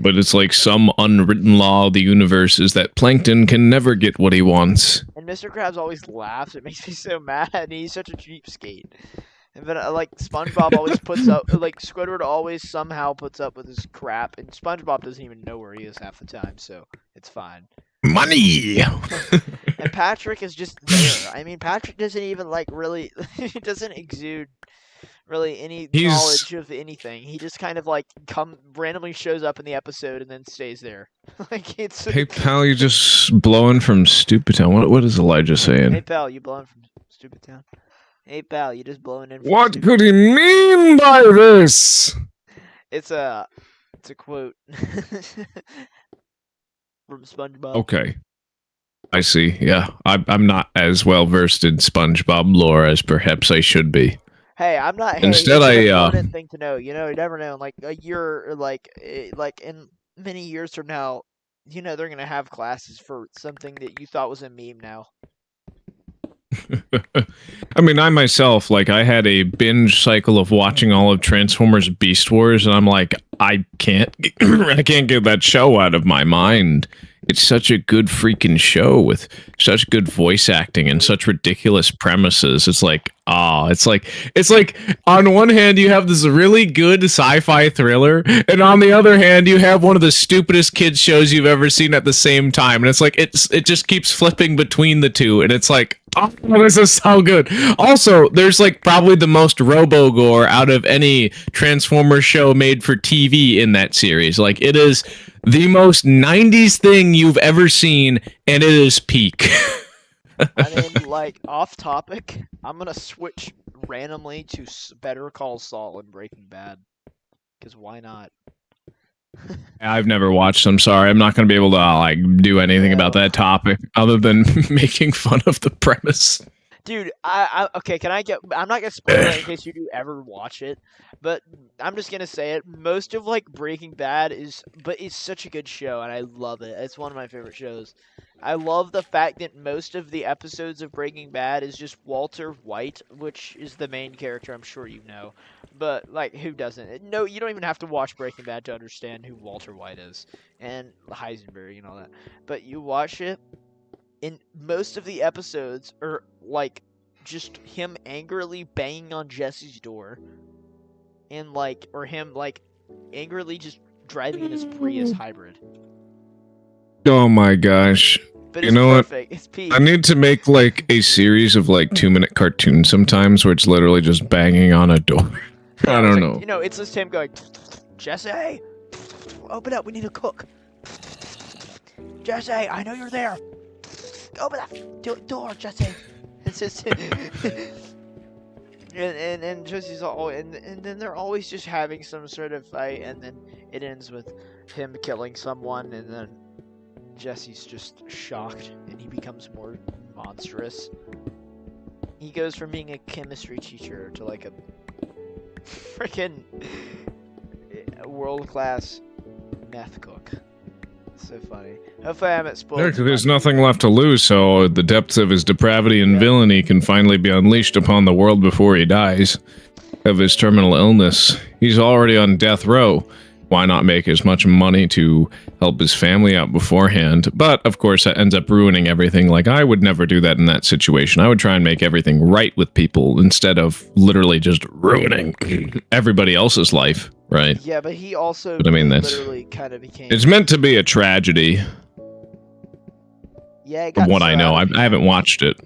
Speaker 2: But it's like some unwritten law of the universe is that Plankton can never get what he wants.
Speaker 1: And Mr. Krabs always laughs. It makes me so mad. And he's such a cheapskate. And then like SpongeBob always puts up, like Squidward always somehow puts up with his crap, and SpongeBob doesn't even know where he is half the time, so it's fine.
Speaker 2: Money.
Speaker 1: And Patrick is just there. I mean, Patrick doesn't even like really. He doesn't exude really any knowledge of anything. He just kind of like randomly shows up in the episode and then stays there. Like it's.
Speaker 2: Hey pal, you just blowing from Stupid Town. What is Elijah saying?
Speaker 1: Hey pal, you blowing from Stupid Town? Hey pal, you just blowing in.
Speaker 2: What could he mean by this?
Speaker 1: It's a quote from SpongeBob.
Speaker 2: Okay, I see. Yeah, I'm not as well versed in SpongeBob lore as perhaps I should be.
Speaker 1: Hey, I'm not. Hey,
Speaker 2: Instead,
Speaker 1: it's an important thing to know. You know, you never know. Like a year, or like in many years from now, you know, they're gonna have classes for something that you thought was a meme now.
Speaker 2: I mean, I myself, like, I had a binge cycle of watching all of Transformers Beast Wars, and I'm like, I can't get that show out of my mind. It's such a good freaking show with such good voice acting and such ridiculous premises. It's like, it's like on one hand you have this really good sci-fi thriller, and on the other hand you have one of the stupidest kids shows you've ever seen at the same time. And it's like it just keeps flipping between the two, and it's like, oh, this is so good. Also, there's like probably the most robo-gore out of any Transformers show made for TV in that series. Like, it is the most 90s thing you've ever seen, and it is peak.
Speaker 1: I mean, like, off topic, I'm gonna switch randomly to Better Call Saul and Breaking Bad. Because why not?
Speaker 2: I've never watched them, sorry. I'm not going to be able to, like, do anything about that topic other than making fun of the premise.
Speaker 1: Dude, okay, I'm not gonna spoil it in case you do ever watch it, but I'm just gonna say it. Most of, like, Breaking Bad but it's such a good show, and I love it. It's one of my favorite shows. I love the fact that most of the episodes of Breaking Bad is just Walter White, which is the main character, I'm sure you know. But, like, who doesn't? No, you don't even have to watch Breaking Bad to understand who Walter White is, and Heisenberg and all that. But you watch it, and most of the episodes are, like, just him angrily banging on Jesse's door, and, like, or him, like, angrily just driving in his Prius hybrid.
Speaker 2: Oh my gosh.
Speaker 1: But
Speaker 2: you know
Speaker 1: perfect.
Speaker 2: What?
Speaker 1: It's peak.
Speaker 2: I need to make, like, a series of, like, 2-minute cartoons sometimes where it's literally just banging on a door. I don't know.
Speaker 1: You know, it's just him going, Jesse, open up, we need to cook. Jesse, I know you're there. Open that door, Jesse. It's just, and Jesse's and then they're always just having some sort of fight, and then it ends with him killing someone, and then Jesse's just shocked, and he becomes more monstrous. He goes from being a chemistry teacher to, like, a freaking world-class meth cook. so funny. Hopefully I haven't spoiled.
Speaker 2: Yeah, 'cause there's nothing left to lose, so the depths of his depravity and villainy can finally be unleashed upon the world before he dies of his terminal illness. He's already on death row. Why not make as much money to help his family out beforehand? But, of course, that ends up ruining everything. Like, I would never do that in that situation. I would try and make everything right with people instead of literally just ruining everybody else's life, right?
Speaker 1: Yeah, but he also
Speaker 2: but, I mean,
Speaker 1: literally kind of became...
Speaker 2: It's meant to be a tragedy.
Speaker 1: Yeah, it
Speaker 2: from
Speaker 1: got
Speaker 2: what I know. I haven't watched it.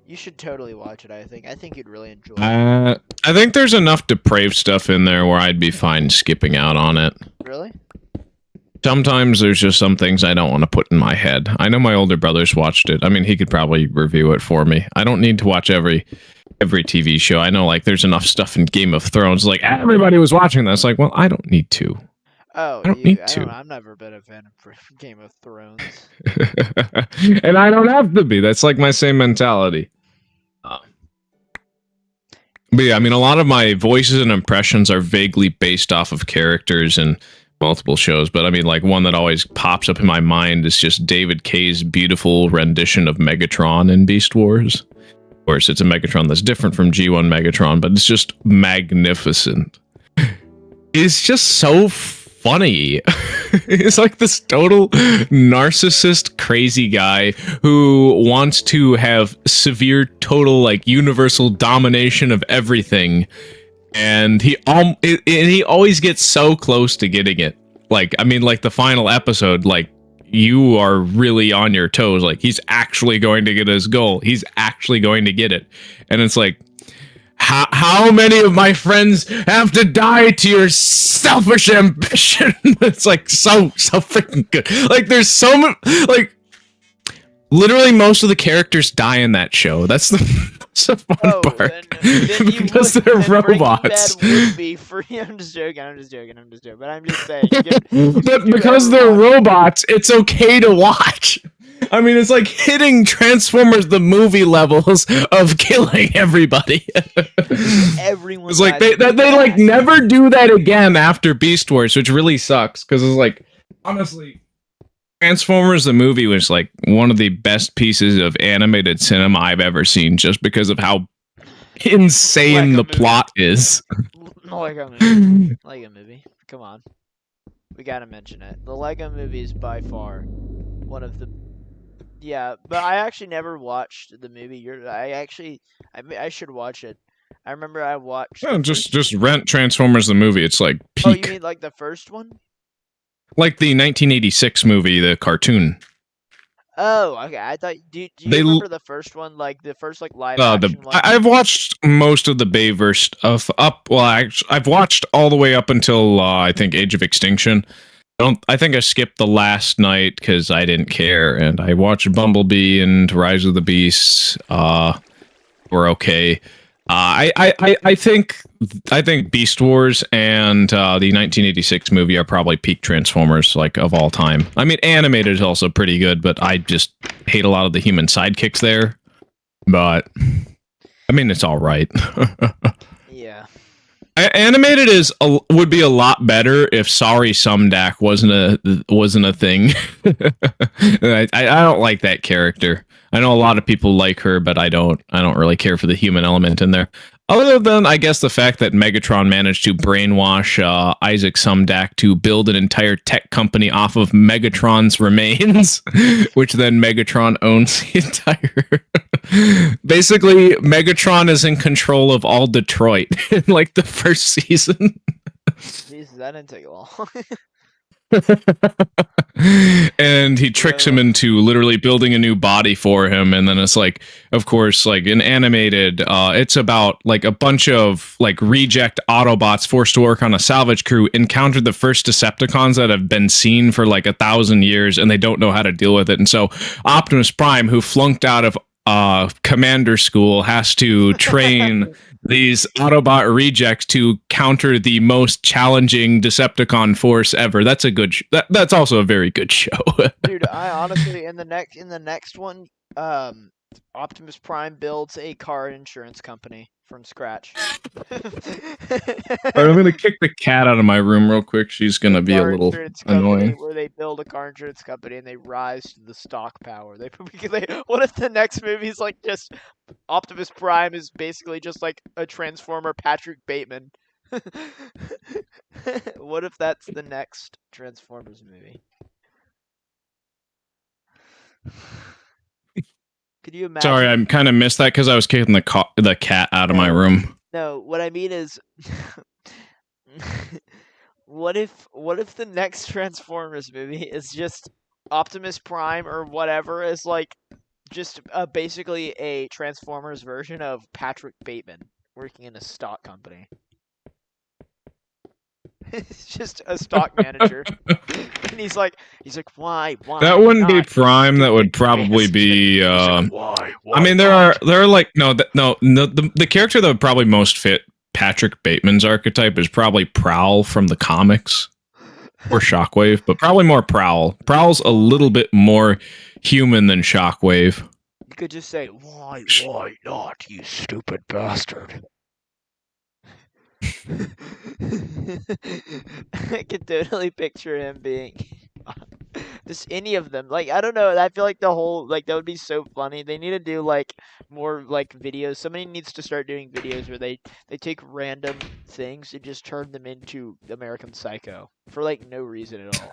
Speaker 1: You should totally watch it, I think. I think you'd really enjoy it.
Speaker 2: I think there's enough depraved stuff in there where I'd be fine skipping out on it.
Speaker 1: Really?
Speaker 2: Sometimes there's just some things I don't want to put in my head. I know my older brother's watched it. I mean, he could probably review it for me. I don't need to watch every TV show. I know, like, there's enough stuff in Game of Thrones. Like, everybody was watching that. It's like, well, I don't need to.
Speaker 1: Oh,
Speaker 2: I don't need to.
Speaker 1: I've never been a fan of Game of Thrones.
Speaker 2: And I don't have to be. That's like my same mentality. But yeah, I mean, a lot of my voices and impressions are vaguely based off of characters in multiple shows. But I mean, like, one that always pops up in my mind is just David Kay's beautiful rendition of Megatron in Beast Wars. Of course, it's a Megatron that's different from G1 Megatron, but it's just magnificent. It's just so funny. He's like this total narcissist crazy guy who wants to have severe total like universal domination of everything, and he always gets so close to getting it. Like, I mean, like the final episode, like, you are really on your toes. Like, he's actually going to get his goal. He's actually going to get it. And it's like, how many of my friends have to die to your selfish ambition? It's like so freaking good. Like, there's so much, like, literally most of the characters die in that show. That's the fun part. Because they're robots.
Speaker 1: Would be free. I'm just joking. But I'm just saying.
Speaker 2: But because they're robots, it's okay to watch. I mean, it's like hitting Transformers the movie levels of killing everybody.
Speaker 1: Everyone.
Speaker 2: It's like they like never do that again after Beast Wars, which really sucks because it's like, honestly, Transformers the movie was like one of the best pieces of animated cinema I've ever seen, just because of how insane the plot is.
Speaker 1: Lego movie. Come on, we gotta mention it. The Lego movie is by far one of the. Yeah, but I actually never watched the movie. I should watch it. I remember I watched.
Speaker 2: Yeah, just rent Transformers the movie. It's like peak.
Speaker 1: Oh, you mean like the first one?
Speaker 2: Like the 1986 movie, the cartoon.
Speaker 1: Oh, okay. I thought. Do you remember the first one? Like the first live action one?
Speaker 2: I've watched most of the Bayverse stuff up. Well, I've watched all the way up until I think Age of Extinction. I think I skipped the last night because I didn't care, and I watched Bumblebee and Rise of the Beasts. Were okay. I think Beast Wars and the 1986 movie are probably peak Transformers, like, of all time. I mean, animated is also pretty good, but I just hate a lot of the human sidekicks there. But I mean, it's all right.
Speaker 1: Yeah.
Speaker 2: Animated would be a lot better if Sorry Sumdak wasn't a thing. I don't like that character. I know a lot of people like her, but I don't really care for the human element in there. Other than, I guess, the fact that Megatron managed to brainwash Isaac Sumdak to build an entire tech company off of Megatron's remains, which then Megatron owns the entire... Basically, Megatron is in control of all Detroit in, like, the first season.
Speaker 1: Jesus, that didn't take long.
Speaker 2: And he tricks him into literally building a new body for him, and then it's like, of course, like in animated, it's about like a bunch of like reject Autobots forced to work on a salvage crew encountered the first Decepticons that have been seen for like 1,000 years, and they don't know how to deal with it. And so Optimus Prime, who flunked out of commander school, has to train these Autobot rejects to counter the most challenging Decepticon force ever. That's a good. That's also a very good show.
Speaker 1: Dude, I honestly in the next one, Optimus Prime builds a car insurance company. from scratch.
Speaker 2: All right, I'm gonna kick the cat out of my room real quick. She's gonna be a little annoying.
Speaker 1: Where they build a car insurance company and they rise to the stock power. What if the next movie's like just Optimus Prime is basically just like a Transformer Patrick Bateman? What if that's the next Transformers movie? Could you imagine?
Speaker 2: Sorry, I kind of missed that because I was kicking the cat out of my room.
Speaker 1: No, what I mean is, what if the next Transformers movie is just Optimus Prime or whatever is like just basically a Transformers version of Patrick Bateman working in a stock company? It's just a stock manager, and he's like, why?
Speaker 2: That wouldn't be Prime. That would probably be.
Speaker 1: Why?
Speaker 2: I mean, there are like the character that would probably most fit Patrick Bateman's archetype is probably Prowl from the comics or Shockwave, but probably more Prowl. Prowl's a little bit more human than Shockwave.
Speaker 1: You could just say, why not, you stupid bastard? I could totally picture him being just any of them. Like, I don't know. I feel like the whole, like, that would be so funny. They need to do, like, more, like, videos. Somebody needs to start doing videos where they take random things and just turn them into American Psycho for, like, no reason at all.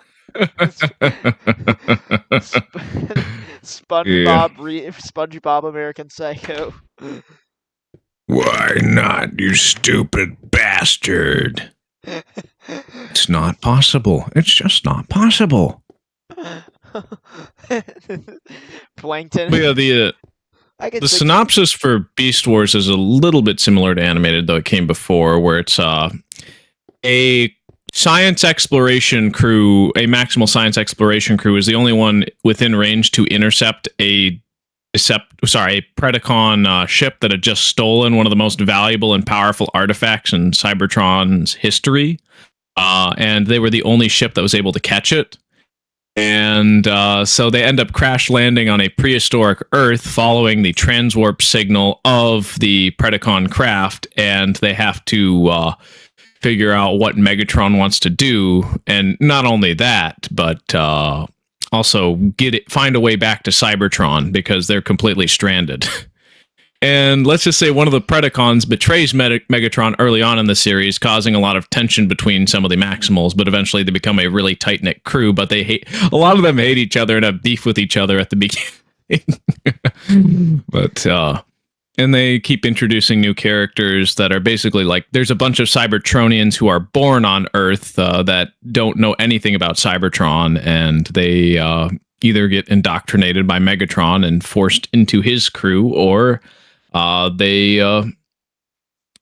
Speaker 1: SpongeBob American Psycho.
Speaker 2: Why not, you stupid bastard? It's not possible. It's just not possible.
Speaker 1: Plankton.
Speaker 2: But yeah, the synopsis for Beast Wars is a little bit similar to animated, though it came before, where it's a science exploration crew, a maximal science exploration crew, is the only one within range to intercept a Predacon ship that had just stolen one of the most valuable and powerful artifacts in Cybertron's history. And they were the only ship that was able to catch it. And so they end up crash landing on a prehistoric Earth following the transwarp signal of the Predacon craft. And they have to figure out what Megatron wants to do. And not only that, but also find a way back to Cybertron because they're completely stranded. And let's just say one of the Predacons betrays Megatron early on in the series, causing a lot of tension between some of the Maximals, but eventually they become a really tight-knit crew, but a lot of them hate each other and have beef with each other at the beginning. But and they keep introducing new characters that are basically like, there's a bunch of Cybertronians who are born on Earth that don't know anything about Cybertron, and they either get indoctrinated by Megatron and forced into his crew, or they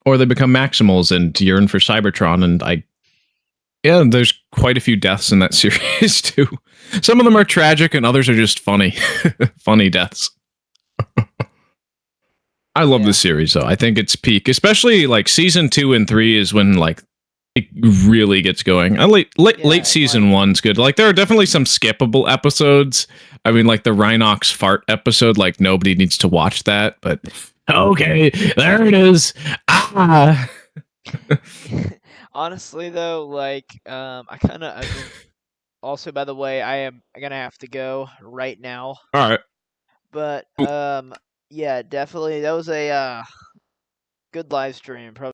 Speaker 2: become Maximals and yearn for Cybertron. And there's quite a few deaths in that series too. Some of them are tragic, and others are just funny, funny deaths. I love this series, though. I think it's peak, especially like season 2 and 3 is when like it really gets going. Late season 1's good. Like there are definitely some skippable episodes. I mean, like the Rhinox fart episode. Like nobody needs to watch that, but okay, there it is. Ah.
Speaker 1: Honestly, though, like also, by the way, I am gonna have to go right now.
Speaker 2: All right.
Speaker 1: But yeah, definitely that was a good live stream. Probably